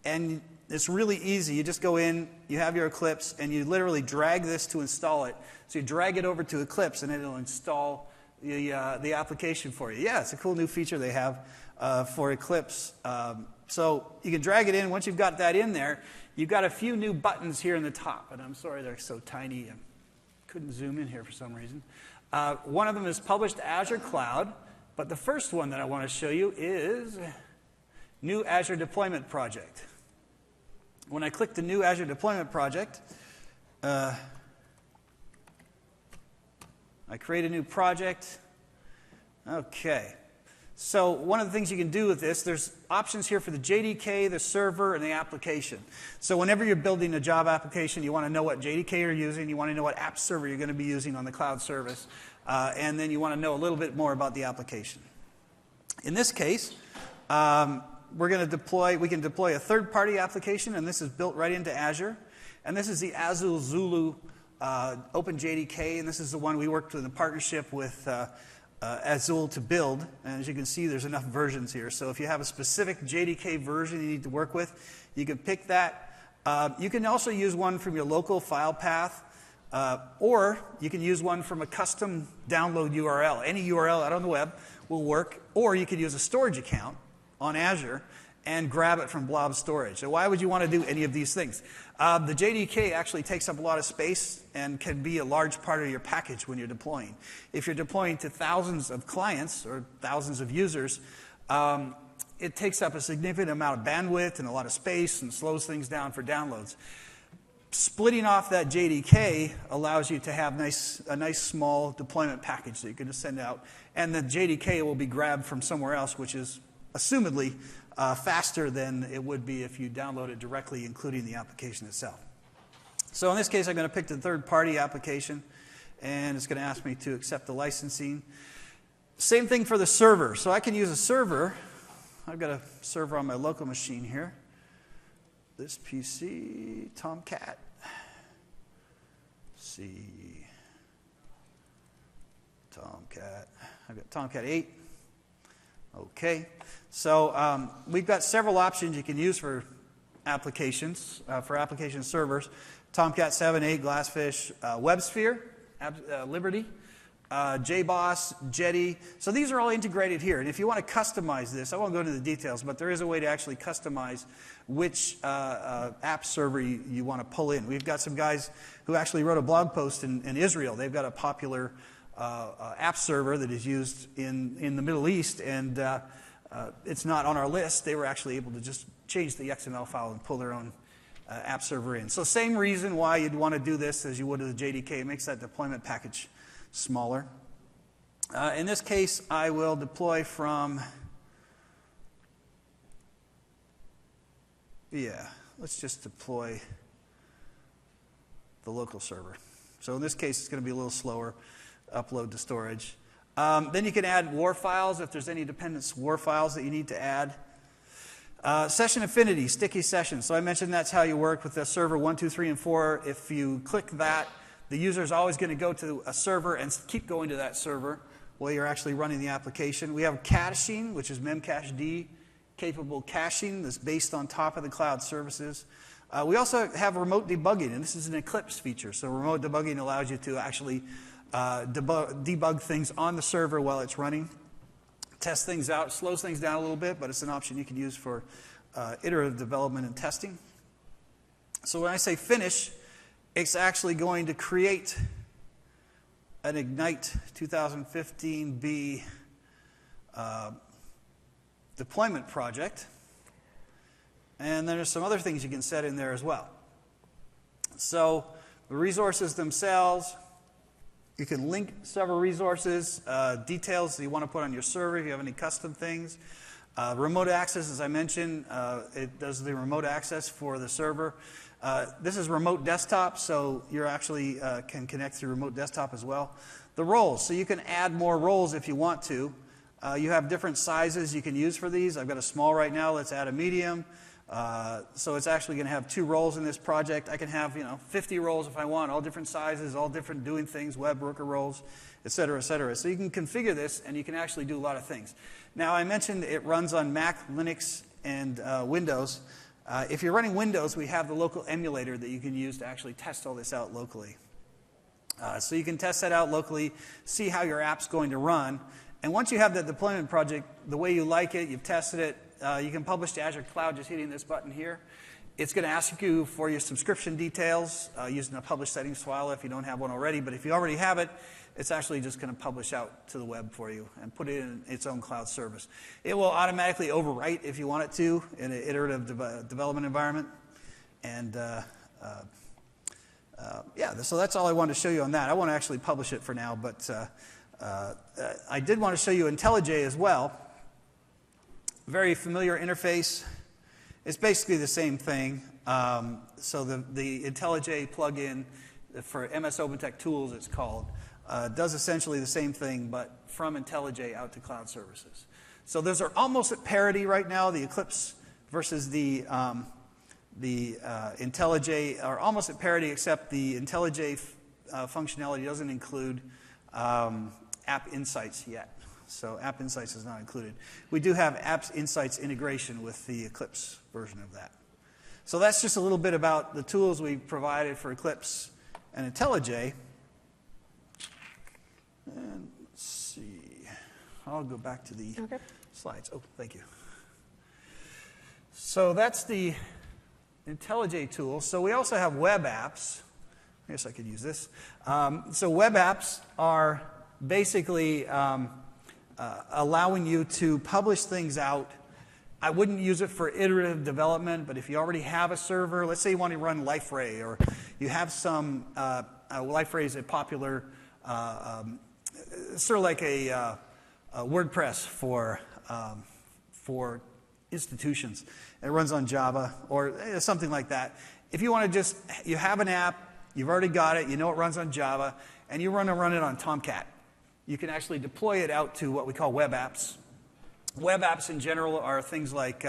[SPEAKER 1] and it's really easy. You just go in, you have your Eclipse, and you literally drag this to install it. So you drag it over to Eclipse, and it'll install the application for you. Yeah, it's a cool new feature they have for Eclipse. So you can drag it in. Once you've got that in there, you've got a few new buttons here in the top. And I'm sorry they're so tiny. I couldn't zoom in here for some reason. One of them is Publish to Azure Cloud. But the first one that I want to show you is New Azure Deployment Project. When I click the New Azure Deployment Project, I create a new project. Okay. So one of the things you can do with this, there's options here for the JDK, the server, and the application. So whenever you're building a Java application, you want to know what JDK you're using. You want to know what app server you're going to be using on the cloud service. And then you want to know a little bit more about the application. In this case, we can deploy a third-party application, and this is built right into Azure. And this is the Azure Zulu OpenJDK, and this is the one we worked with in partnership with Azure to build. And as you can see, there's enough versions here. So if you have a specific JDK version you need to work with, you can pick that. You can also use one from your local file path, or you can use one from a custom download URL. Any URL out on the web will work, or you can use a storage account on Azure and grab it from blob storage. So why would you want to do any of these things? The JDK actually takes up a lot of space and can be a large part of your package when you're deploying. If you're deploying to thousands of clients or thousands of users, it takes up a significant amount of bandwidth and a lot of space and slows things down for downloads. Splitting off that JDK allows you to have a nice small deployment package that you can just send out. And the JDK will be grabbed from somewhere else, which is assumedly faster than it would be if you download it directly, including the application itself. So in this case, I'm going to pick the third-party application, and it's going to ask me to accept the licensing. Same thing for the server. So I can use a server. I've got a server on my local machine here. This PC, Tomcat. Let's see. Tomcat. I've got Tomcat 8. Okay. So we've got several options you can use for applications, for application servers. Tomcat 7, 8, Glassfish, WebSphere, Liberty, JBoss, Jetty. So these are all integrated here. And if you want to customize this, I won't go into the details, but there is a way to actually customize which app server you want to pull in. We've got some guys who actually wrote a blog post in Israel. They've got a popular app server that is used in the Middle East, and it's not on our list. They were actually able to just change the XML file and pull their own app server in. So same reason why you'd want to do this as you would with the JDK. It makes that deployment package smaller. In this case, I will deploy from, let's just deploy the local server. So in this case, it's going to be a little slower, upload to storage. Then you can add WAR files if there's any dependence WAR files that you need to add. Session affinity, sticky sessions. So I mentioned that's how you work with the server 1, 2, 3, and 4. If you click that, the user is always going to go to a server and keep going to that server while you're actually running the application. We have caching, which is memcached capable caching that's based on top of the cloud services. We also have remote debugging, and this is an Eclipse feature. So remote debugging allows you to actually debug things on the server while it's running. Test things out, slows things down a little bit, but it's an option you can use for iterative development and testing. So when I say finish, it's actually going to create an Ignite 2015B deployment project. And then there's some other things you can set in there as well. So the resources themselves, you can link several resources, details that you want to put on your server if you have any custom things. Remote access, as I mentioned, it does the remote access for the server. This is remote desktop, so you actually can connect through remote desktop as well. The roles, so you can add more roles if you want to. You have different sizes you can use for these. I've got a small right now. Let's add a medium. So it's actually going to have 2 roles in this project. I can have 50 roles if I want, all different sizes, all different doing things, web worker roles, et cetera, et cetera. So you can configure this, and you can actually do a lot of things. Now, I mentioned it runs on Mac, Linux, and Windows. If you're running Windows, we have the local emulator that you can use to actually test all this out locally. So you can test that out locally, see how your app's going to run. And once you have that deployment project the way you like it, you've tested it, you can publish to Azure Cloud just hitting this button here. It's going to ask you for your subscription details using a publish settings file if you don't have one already. But if you already have it, it's actually just going to publish out to the web for you and put it in its own cloud service. It will automatically overwrite if you want it to in an iterative development environment. And so that's all I wanted to show you on that. I won't actually publish it for now, but I did want to show you IntelliJ as well. Very familiar interface. It's basically the same thing. So the IntelliJ plugin for MS OpenText Tools, it's called, does essentially the same thing, but from IntelliJ out to cloud services. So those are almost at parity right now. The Eclipse versus the IntelliJ are almost at parity, except the IntelliJ functionality doesn't include App Insights yet. So App Insights is not included. We do have App Insights integration with the Eclipse version of that. So that's just a little bit about the tools we provided for Eclipse and IntelliJ. And let's see. I'll go back to the slides. Oh, thank you. So that's the IntelliJ tool. So we also have web apps. I guess I could use this. So web apps are basically allowing you to publish things out. I wouldn't use it for iterative development, but if you already have a server, let's say you want to run LifeRay, or you have some, LifeRay is a popular, sort of like a WordPress for institutions. It runs on Java or something like that. If you want to you have an app, you've already got it, you know it runs on Java, and you want to run it on Tomcat, you can actually deploy it out to what we call web apps. Web apps in general are things like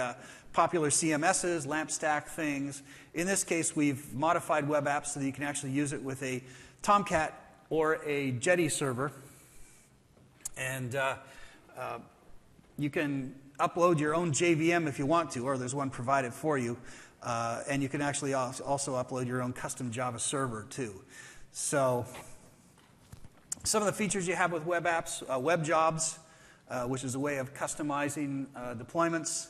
[SPEAKER 1] popular CMSs, LAMP stack things. In this case, we've modified web apps so that you can actually use it with a Tomcat or a Jetty server. And you can upload your own JVM if you want to, or there's one provided for you. And you can actually also upload your own custom Java server too. So some of the features you have with web apps, web jobs, which is a way of customizing deployments.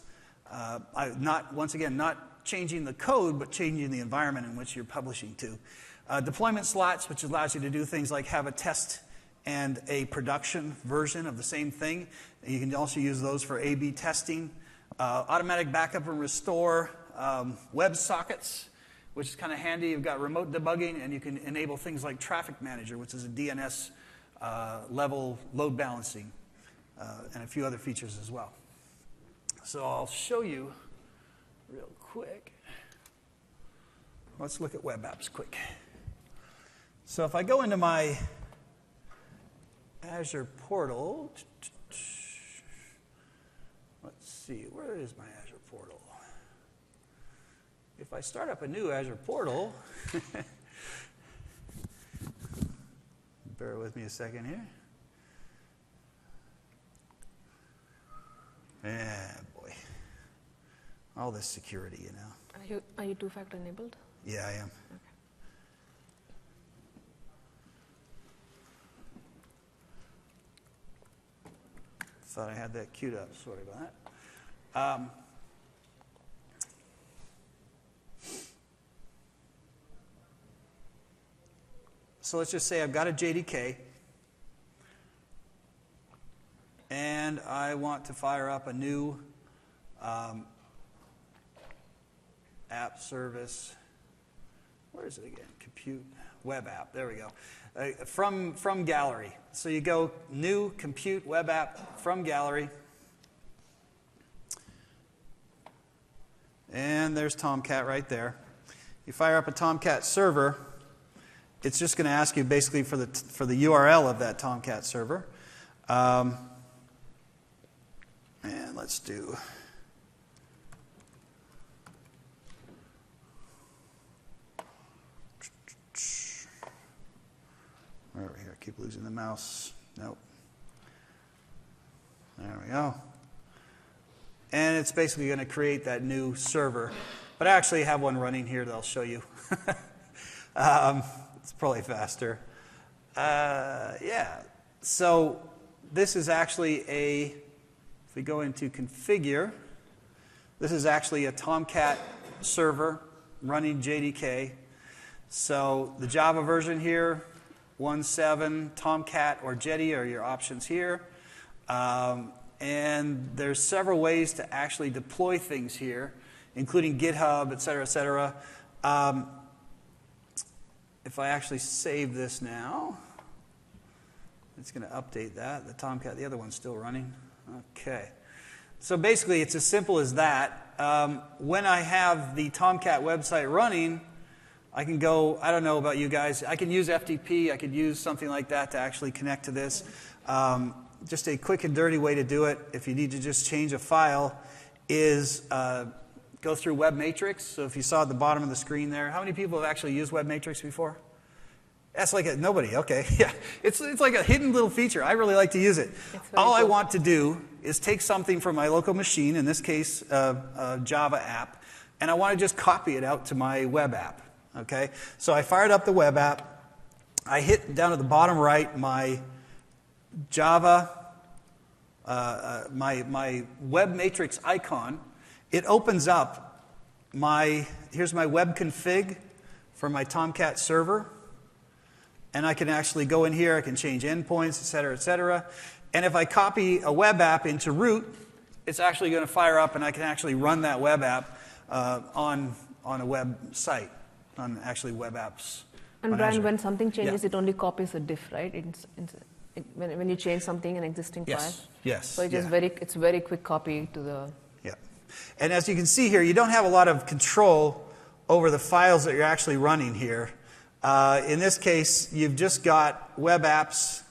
[SPEAKER 1] Once again, not changing the code, but changing the environment in which you're publishing to. Deployment slots, which allows you to do things like have a test and a production version of the same thing. You can also use those for A/B testing. Automatic backup and restore. Web sockets, which is kind of handy. You've got remote debugging, and you can enable things like Traffic Manager, which is a DNS level load balancing, and a few other features as well. So I'll show you real quick. Let's look at web apps quick. So if I go into my Azure portal, let's see, where is my Azure portal? If I start up a new Azure portal, bear with me a second here. Yeah, boy. All this security, you know.
[SPEAKER 2] Are you two-factor enabled?
[SPEAKER 1] Yeah, I am.
[SPEAKER 2] Okay.
[SPEAKER 1] Thought I had that queued up. Sorry about that. So let's just say I've got a JDK, and I want to fire up a new app service. Where is it again? Compute web app. There we go. From gallery. So you go new compute web app from gallery. And there's Tomcat right there. You fire up a Tomcat server. It's just going to ask you basically for the URL of that Tomcat server. And let's do. Over here, I keep losing the mouse. Nope. There we go. And it's basically going to create that new server. But I actually have one running here that I'll show you. It's probably faster. Yeah. So this is actually if we go into configure, this is actually a Tomcat server running JDK. So the Java version here, 1.7, Tomcat or Jetty are your options here. And there's several ways to actually deploy things here, including GitHub, et cetera, et cetera. If I actually save this now, it's going to update that. The Tomcat, the other one's still running. Okay. So basically, it's as simple as that. When I have the Tomcat website running, I can go, I don't know about you guys, I can use FTP, I could use something like that to actually connect to this. Just a quick and dirty way to do it, if you need to just change a file, is go through Web Matrix. So if you saw at the bottom of the screen there, how many people have actually used Web Matrix before? That's like nobody, okay. Yeah, it's like a hidden little feature. I really like to use it. All I want to do is take something from my local machine, in this case, a Java app, and I want to just copy it out to my web app, okay? So I fired up the web app. I hit down at the bottom right my Java, my web matrix icon. It opens up here's my web config for my Tomcat server. And I can actually go in here, I can change endpoints, et cetera, et cetera. And if I copy a web app into root, it's actually going to fire up, and I can actually run that web app on a website, on actually web apps.
[SPEAKER 2] And Brian, when something changes, it only copies a diff, right? When you change something, an existing file?
[SPEAKER 1] Yes.
[SPEAKER 2] So it's very quick copy to the...
[SPEAKER 1] Yeah. And as you can see here, you don't have a lot of control over the files that you're actually running here. In this case, you've just got web apps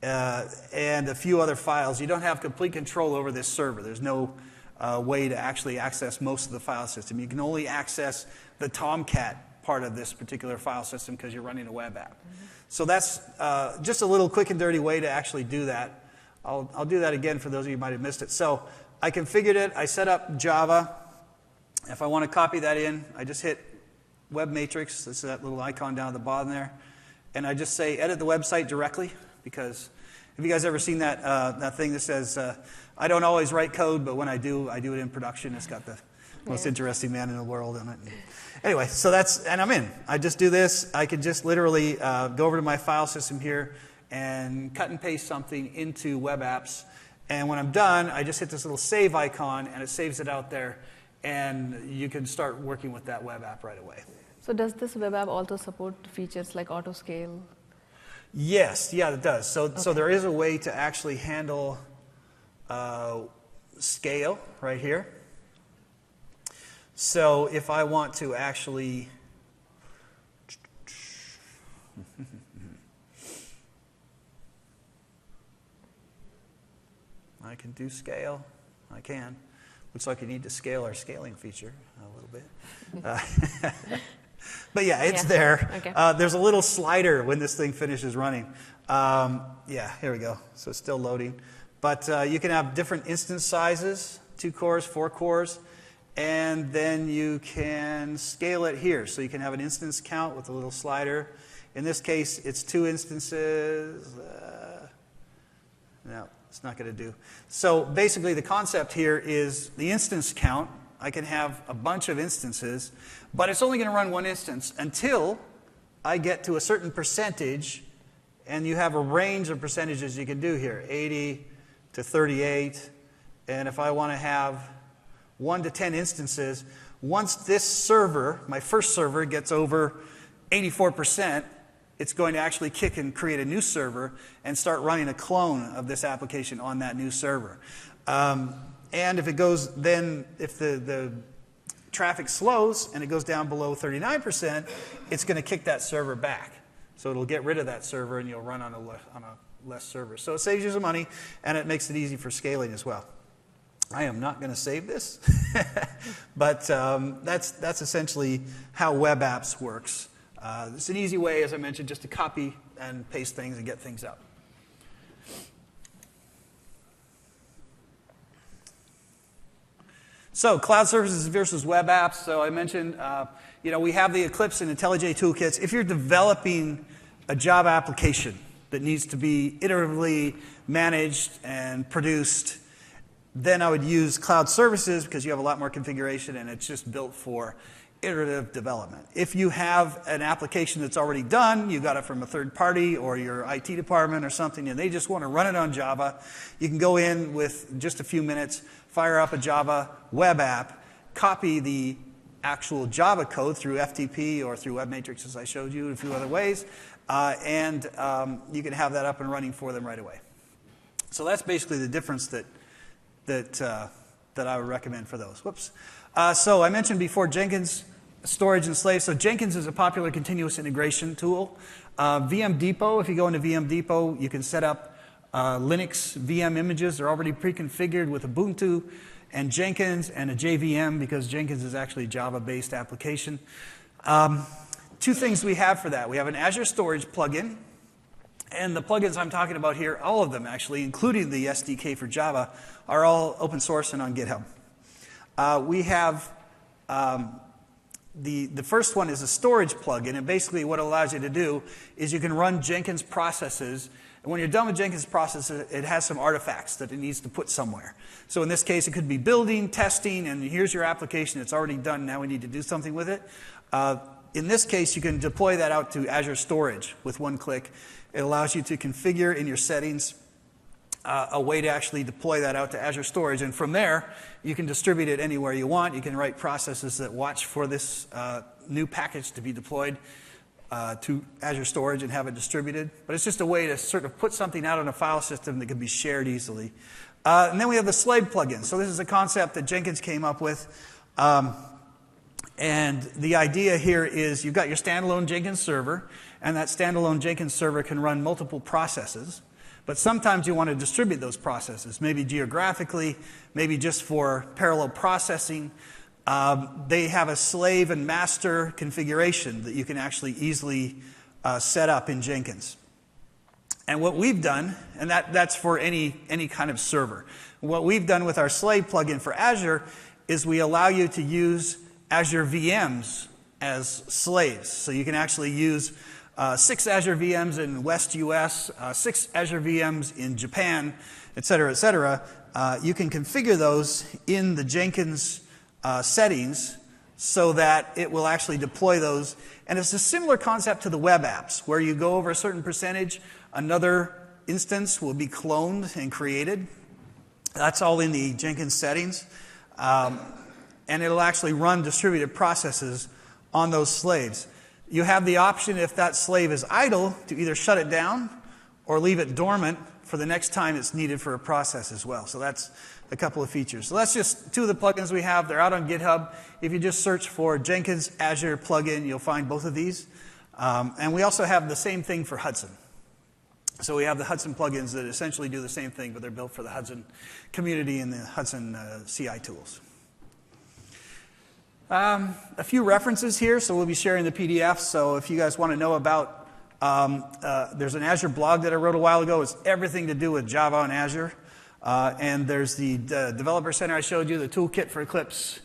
[SPEAKER 1] and a few other files. You don't have complete control over this server. There's no way to actually access most of the file system. You can only access the Tomcat part of this particular file system because you're running a web app. Mm-hmm. So that's just a little quick and dirty way to actually do that. I'll do that again for those of you who might have missed it. So I configured it. I set up Java. If I want to copy that in, I just hit Web Matrix, that's that little icon down at the bottom there, and I just say edit the website directly, because have you guys ever seen that thing that says, I don't always write code, but when I do it in production. It's got the most interesting man in the world on it. Anyway, so and I'm in. I just do this. I could just literally go over to my file system here and cut and paste something into web apps, and when I'm done, I just hit this little save icon, and it saves it out there, and you can start working with that web app right away.
[SPEAKER 2] So does this web app also support features like auto scale?
[SPEAKER 1] Yes, yeah, it does. So there is a way to actually handle scale right here. So if I want to actually I can do scale. I can. Looks like you need to scale our scaling feature a little bit. But yeah, it's there.
[SPEAKER 2] Okay.
[SPEAKER 1] There's a little slider when this thing finishes running. Yeah, here we go. So it's still loading. But you can have different instance sizes, 2 cores, 4 cores, and then you can scale it here. So you can have an instance count with a little slider. In this case, it's 2 instances. No, it's not going to do. So basically the concept here is the instance count. I can have a bunch of instances, but it's only going to run 1 instance until I get to a certain percentage, and you have a range of percentages you can do here, 80 to 38, and if I want to have 1 to 10 instances, once this server, my first server, gets over 84%, it's going to actually kick and create a new server and start running a clone of this application on that new server. And if it goes, then if the traffic slows and it goes down below 39%, it's going to kick that server back. So it'll get rid of that server and you'll run on a less server. So it saves you some money and it makes it easy for scaling as well. I am not going to save this, but that's essentially how web apps works. It's an easy way, as I mentioned, just to copy and paste things and get things up. So cloud services versus web apps. So I mentioned, we have the Eclipse and IntelliJ toolkits. If you're developing a Java application that needs to be iteratively managed and produced, then I would use cloud services because you have a lot more configuration and it's just built for iterative development. If you have an application that's already done, you got it from a third party or your IT department or something, and they just want to run it on Java, you can go in with just a few minutes, fire up a Java web app, copy the actual Java code through FTP or through Web Matrix, as I showed you in a few other ways, and you can have that up and running for them right away. So that's basically the difference that I would recommend for those. Whoops. So I mentioned before Jenkins storage and slave. So Jenkins is a popular continuous integration tool. VM Depot, if you go into VM Depot, you can set up Linux VM images. They're already pre-configured with Ubuntu and Jenkins and a JVM because Jenkins is actually a Java-based application. two things we have for that. We have an Azure Storage plugin, and the plugins I'm talking about here, all of them actually, including the SDK for Java, are all open source and on GitHub. We have the first one is a storage plugin, and basically what it allows you to do is you can run Jenkins processes. And when you're done with Jenkins processes, it has some artifacts that it needs to put somewhere. So in this case, it could be building, testing, and here's your application. It's already done. Now we need to do something with it. In this case, you can deploy that out to Azure Storage with one click. It allows you to configure in your settings a way to actually deploy that out to Azure Storage. And from there, you can distribute it anywhere you want. You can write processes that watch for this new package to be deployed to Azure Storage and have it distributed. But it's just a way to sort of put something out on a file system that can be shared easily. And then we have the slave plugin. So this is a concept that Jenkins came up with. And the idea here is you've got your standalone Jenkins server, and that standalone Jenkins server can run multiple processes. But sometimes you want to distribute those processes, maybe geographically, maybe just for parallel processing. They have a slave and master configuration that you can actually easily set up in Jenkins. And what we've done, and that's for any kind of server. What we've done with our slave plugin for Azure is we allow you to use Azure VMs as slaves. So you can actually use 6 Azure VMs in West US, 6 Azure VMs in Japan, et cetera, et cetera. You can configure those in the Jenkins settings so that it will actually deploy those. And it's a similar concept to the web apps, where you go over a certain percentage, another instance will be cloned and created. That's all in the Jenkins settings. And it'll actually run distributed processes on those slaves. You have the option, if that slave is idle, to either shut it down or leave it dormant for the next time it's needed for a process as well. So that's a couple of features. So that's just two of the plugins we have. They're out on GitHub. If you just search for Jenkins Azure plugin, you'll find both of these. And we also have the same thing for Hudson. So we have the Hudson plugins that essentially do the same thing, but they're built for the Hudson community and the Hudson CI tools. A few references here, so we'll be sharing the PDF. So if you guys want to know about, there's an Azure blog that I wrote a while ago. It's everything to do with Java and Azure. And there's the Developer Center I showed you, the toolkit for Eclipse.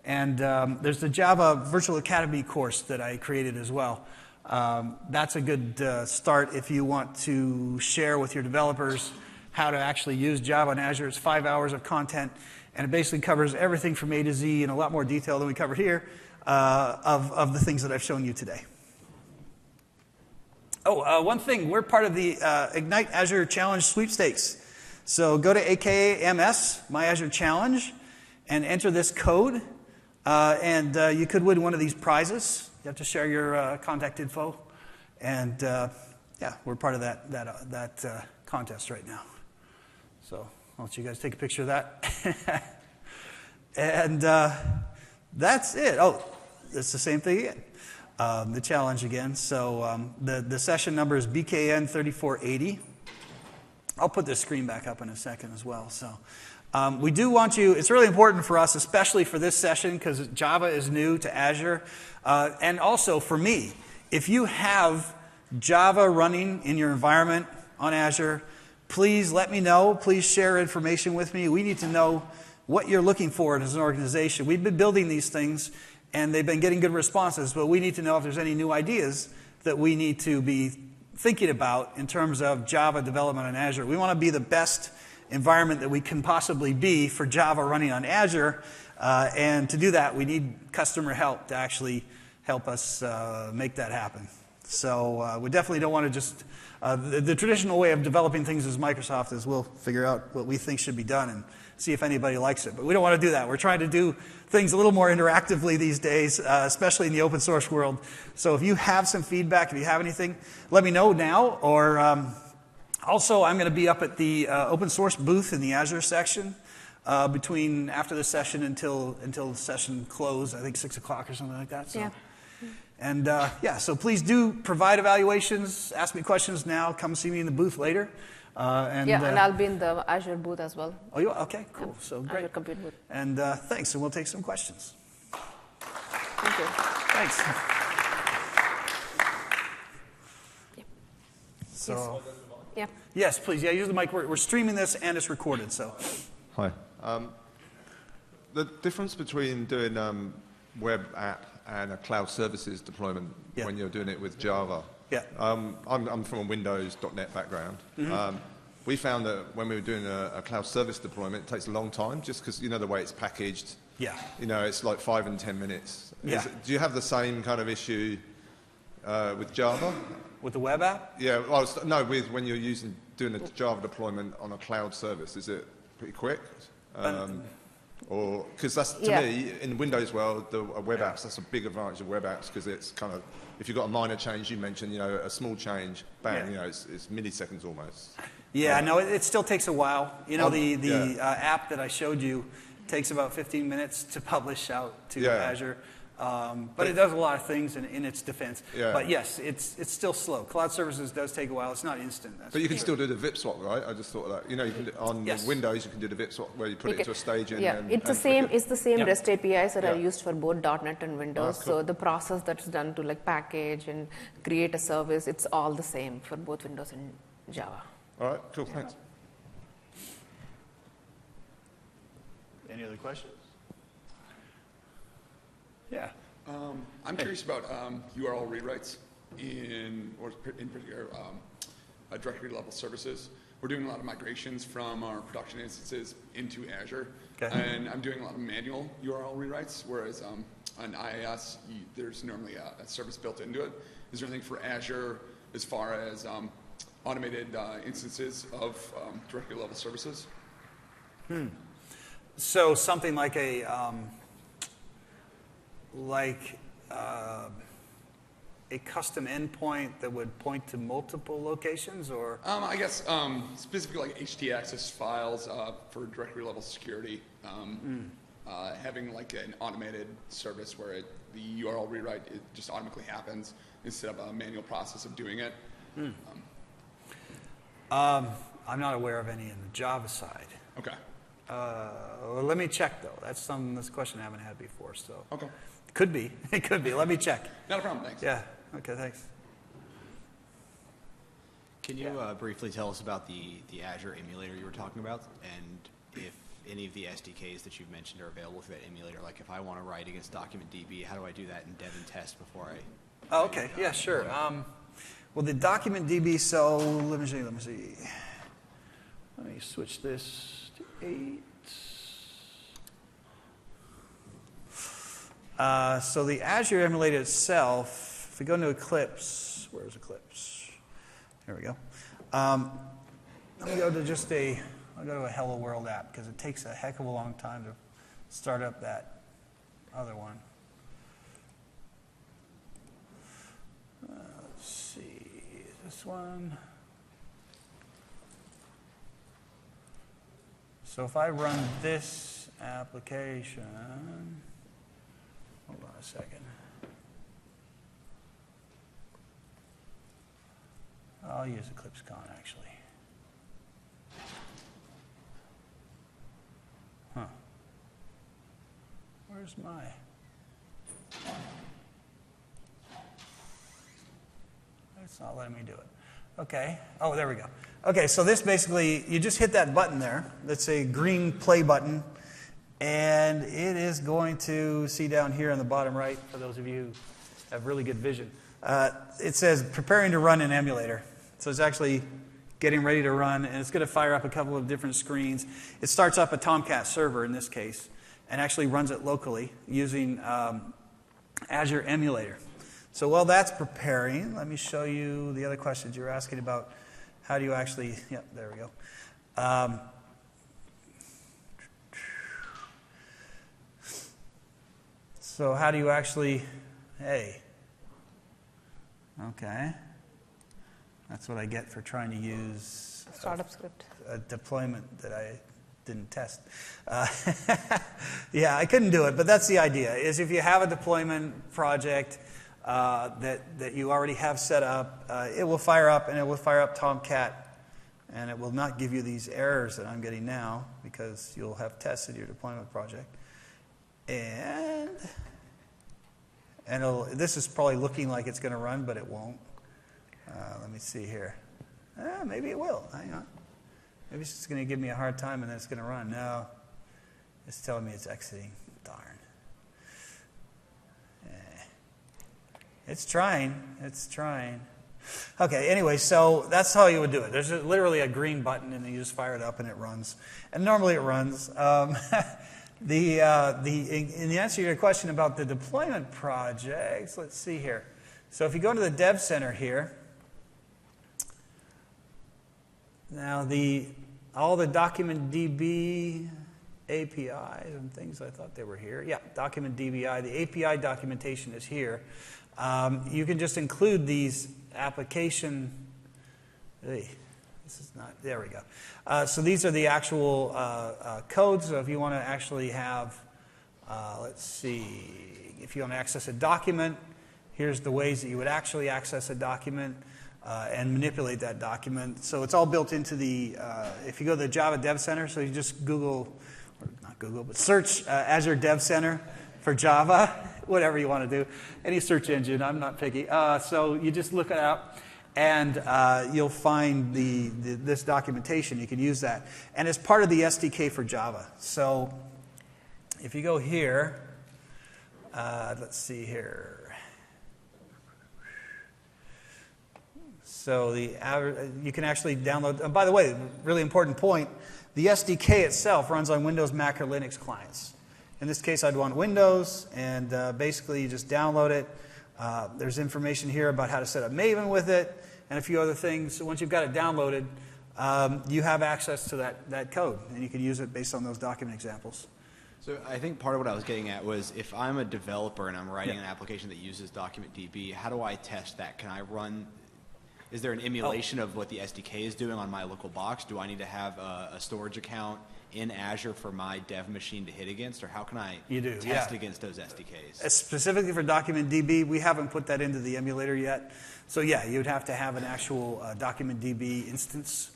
[SPEAKER 1] And there's the Java Virtual Academy course that I created as well. That's a good start if you want to share with your developers how to actually use Java and Azure. It's 5 hours of content. And it basically covers everything from A to Z in a lot more detail than we covered here of the things that I've shown you today. Oh, one thing, we're part of the Ignite Azure Challenge sweepstakes. So go to AKA-MS, My Azure Challenge, and enter this code. And you could win one of these prizes. You have to share your contact info. And yeah, we're part of that contest right now. So I'll let you guys take a picture of that. And that's it. Oh, it's the same thing again. The challenge again. So the session number is BKN 3480. I'll put this screen back up in a second as well. So we do want you, it's really important for us, especially for this session, because Java is new to Azure. And also for me, if you have Java running in your environment on Azure, please let me know. Please share information with me. We need to know what you're looking for as an organization. We've been building these things, and they've been getting good responses, but we need to know if there's any new ideas that we need to be thinking about in terms of Java development on Azure. We want to be the best environment that we can possibly be for Java running on Azure, and to do that, we need customer help to actually help us make that happen. So we definitely don't want to just... the traditional way of developing things as Microsoft is we'll figure out what we think should be done and see if anybody likes it. But we don't want to do that. We're trying to do things a little more interactively these days, especially in the open source world. So if you have some feedback, if you have anything, let me know now. Or also, I'm going to be up at the open source booth in the Azure section between after the session until the session close, I think 6 o'clock or something like that. So. Yeah. And yeah, so please do provide evaluations, ask me questions now, come see me in the booth later. And
[SPEAKER 2] I'll be in the Azure booth as well.
[SPEAKER 1] Oh, you are? Okay, cool. Yeah. So great.
[SPEAKER 2] Azure Compute booth.
[SPEAKER 1] And thanks, and we'll take some questions.
[SPEAKER 2] Thank you.
[SPEAKER 1] Thanks. So,
[SPEAKER 2] Yeah.
[SPEAKER 1] yes, please. Yeah, use the mic. We're streaming this and it's recorded. So,
[SPEAKER 3] Hi. The difference between doing web app and a cloud services deployment
[SPEAKER 1] Yeah.
[SPEAKER 3] when you're doing it with Java.
[SPEAKER 1] Yeah.
[SPEAKER 3] I'm from a Windows.NET background. We found that when we were doing a cloud service deployment, it takes a long time just because, the way it's packaged.
[SPEAKER 1] yeah.
[SPEAKER 3] It's like 5 and 10 minutes.
[SPEAKER 1] Yeah.
[SPEAKER 3] Do you have the same kind of issue with Java?
[SPEAKER 1] With the web app?
[SPEAKER 3] Yeah, well, no, when you're doing a Java deployment on a cloud service, is it pretty quick? Or because that's to
[SPEAKER 2] Yeah.
[SPEAKER 3] me in Windows world, the web apps, that's a big advantage of web apps because it's kind of, if you've got a minor change, you mentioned, a small change, bang,
[SPEAKER 1] Yeah.
[SPEAKER 3] it's milliseconds almost.
[SPEAKER 1] Yeah, no, it still takes a while. The
[SPEAKER 3] yeah.
[SPEAKER 1] app that I showed you takes about 15 minutes to publish out to
[SPEAKER 3] Yeah.
[SPEAKER 1] Azure. But it does a lot of things in its defense.
[SPEAKER 3] Yeah.
[SPEAKER 1] But yes, it's still slow. Cloud services does take a while. It's not instant. That's
[SPEAKER 3] But you
[SPEAKER 1] for
[SPEAKER 3] can
[SPEAKER 1] sure.
[SPEAKER 3] still do the VIP swap, right? I just thought of that. You can do, on
[SPEAKER 1] Yes.
[SPEAKER 3] Windows, you can do the VIP swap where you put it into a staging.
[SPEAKER 2] Yeah,
[SPEAKER 3] and,
[SPEAKER 2] it's the
[SPEAKER 3] and
[SPEAKER 2] same.
[SPEAKER 3] flick it.
[SPEAKER 2] It's the same
[SPEAKER 1] Yeah.
[SPEAKER 2] REST APIs that are
[SPEAKER 3] Yeah.
[SPEAKER 2] used for both .NET and Windows.
[SPEAKER 3] Ah, cool.
[SPEAKER 2] So the process that's done to package and create a service, it's all the same for both Windows and Java.
[SPEAKER 3] All right, cool, thanks.
[SPEAKER 1] Any other questions? Yeah.
[SPEAKER 4] I'm curious about URL rewrites in particular directory level services. We're doing a lot of migrations from our production instances into Azure,
[SPEAKER 1] Okay.
[SPEAKER 4] and I'm doing a lot of manual URL rewrites, whereas on IaaS, there's normally a service built into it. Is there anything for Azure as far as automated instances of directory level services?
[SPEAKER 1] So something like a custom endpoint that would point to multiple locations, or
[SPEAKER 4] I guess specifically like HT-access files for directory level security, having like an automated service where the URL rewrite it just automatically happens instead of a manual process of doing it.
[SPEAKER 1] I'm not aware of any in the Java side.
[SPEAKER 4] Okay.
[SPEAKER 1] Well, let me check though. That's a question I haven't had before. So
[SPEAKER 4] Okay.
[SPEAKER 1] could be. It could be. Let me check.
[SPEAKER 4] Not a problem. Thanks.
[SPEAKER 1] Yeah. Okay. Thanks.
[SPEAKER 5] Can you briefly tell us about the Azure emulator you were talking about, and if any of the SDKs that you've mentioned are available through that emulator? Like if I want to write against document DB, how do I do that in dev and test before I?
[SPEAKER 1] Oh, okay. Yeah. Sure. Well, the document DB. So let me see. Let me switch this to 8. So the Azure emulator itself, if we go into Eclipse, where's Eclipse? Here we go. Let me go to I'll go to a Hello World app because it takes a heck of a long time to start up that other one. Let's see, this one. So if I run this application, hold on a second. I'll use EclipseCon actually. Huh. Where's my? It's not letting me do it. Okay. Oh, there we go. Okay, so this basically, you just hit that button there. That's a green play button. And it is going to see down here on the bottom right, for those of you who have really good vision. It says preparing to run an emulator. So it's actually getting ready to run, and it's going to fire up a couple of different screens. It starts up a Tomcat server in this case, and actually runs it locally using Azure emulator. So while that's preparing, let me show you the other questions you were asking about. How do you actually, yep, there we go. So how do you actually, hey, okay. That's what I get for trying to use
[SPEAKER 2] Startup script.
[SPEAKER 1] a deployment that I didn't test. Yeah, I couldn't do it, but that's the idea, is if you have a deployment project that you already have set up, it will fire up, and it will fire up Tomcat, and it will not give you these errors that I'm getting now, because you'll have tested your deployment project. And this is probably looking like it's going to run, but it won't. Let me see here. Maybe it will. Hang on. Maybe it's just going to give me a hard time and then it's going to run. No. It's telling me it's exiting. Darn. It's trying. It's trying. Okay, anyway, so that's how you would do it. There's literally a green button, and you just fire it up, and it runs. And normally it runs. In the answer to your question about the deployment projects, let's see here. So if you go to the Dev Center here, now all the document DB APIs and things, I thought they were here. Yeah, document DBI. The API documentation is here. You can just include these application. This is not. There we go. So these are the actual codes. So if you want to actually have, let's see, if you want to access a document, here's the ways that you would actually access a document and manipulate that document. So it's all built into the. If you go to the Java Dev Center, so you just Google, or not Google, but search Azure Dev Center for Java, whatever you want to do. Any search engine, I'm not picky. So you just look it up, and you'll find this documentation. You can use that. And it's part of the SDK for Java. So if you go here, let's see here. So you can actually download, and by the way, really important point, the SDK itself runs on Windows, Mac, or Linux clients. In this case, I'd want Windows, and basically you just download it. There's information here about how to set up Maven with it, and a few other things. So once you've got it downloaded, you have access to that code, and you can use it based on those document examples.
[SPEAKER 5] So I think part of what I was getting at was if I'm a developer and I'm writing an application that uses document DB, how do I test that? Can I run? Is there an emulation of what the SDK is doing on my local box? Do I need to have a storage account in Azure for my dev machine to hit against, or how can I test against those SDKs?
[SPEAKER 1] Specifically for Document DB, we haven't put that into the emulator yet. So yeah, you'd have to have an actual Document DB instance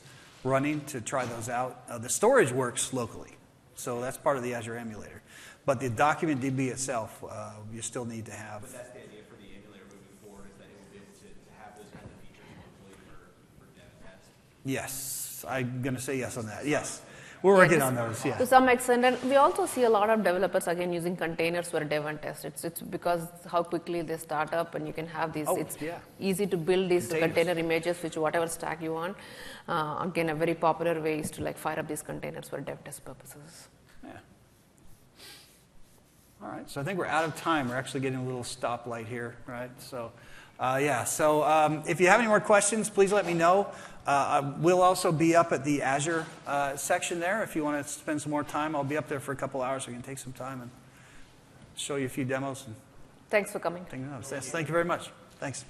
[SPEAKER 1] running to try those out. The storage works locally, so that's part of the Azure emulator. But the Document DB itself, you still need to have.
[SPEAKER 5] But that's the idea for the emulator moving forward, is that it will be able to have those kinds of features locally for dev test?
[SPEAKER 1] Yes, I'm going to say yes on that. Yes. We're working on those, yeah.
[SPEAKER 2] To some extent, and we also see a lot of developers again using containers for dev and test. It's because how quickly they start up, and you can have these. It's easy to build these container images, which whatever stack you want. Again, a very popular way is to fire up these containers for dev test purposes.
[SPEAKER 1] Yeah. All right. So I think we're out of time. We're actually getting a little stoplight here, right? So, So if you have any more questions, please let me know. We'll also be up at the Azure section there. If you want to spend some more time, I'll be up there for a couple hours. We can take some time and show you a few demos.
[SPEAKER 2] Thanks for coming.
[SPEAKER 1] Thank you very much. Thanks.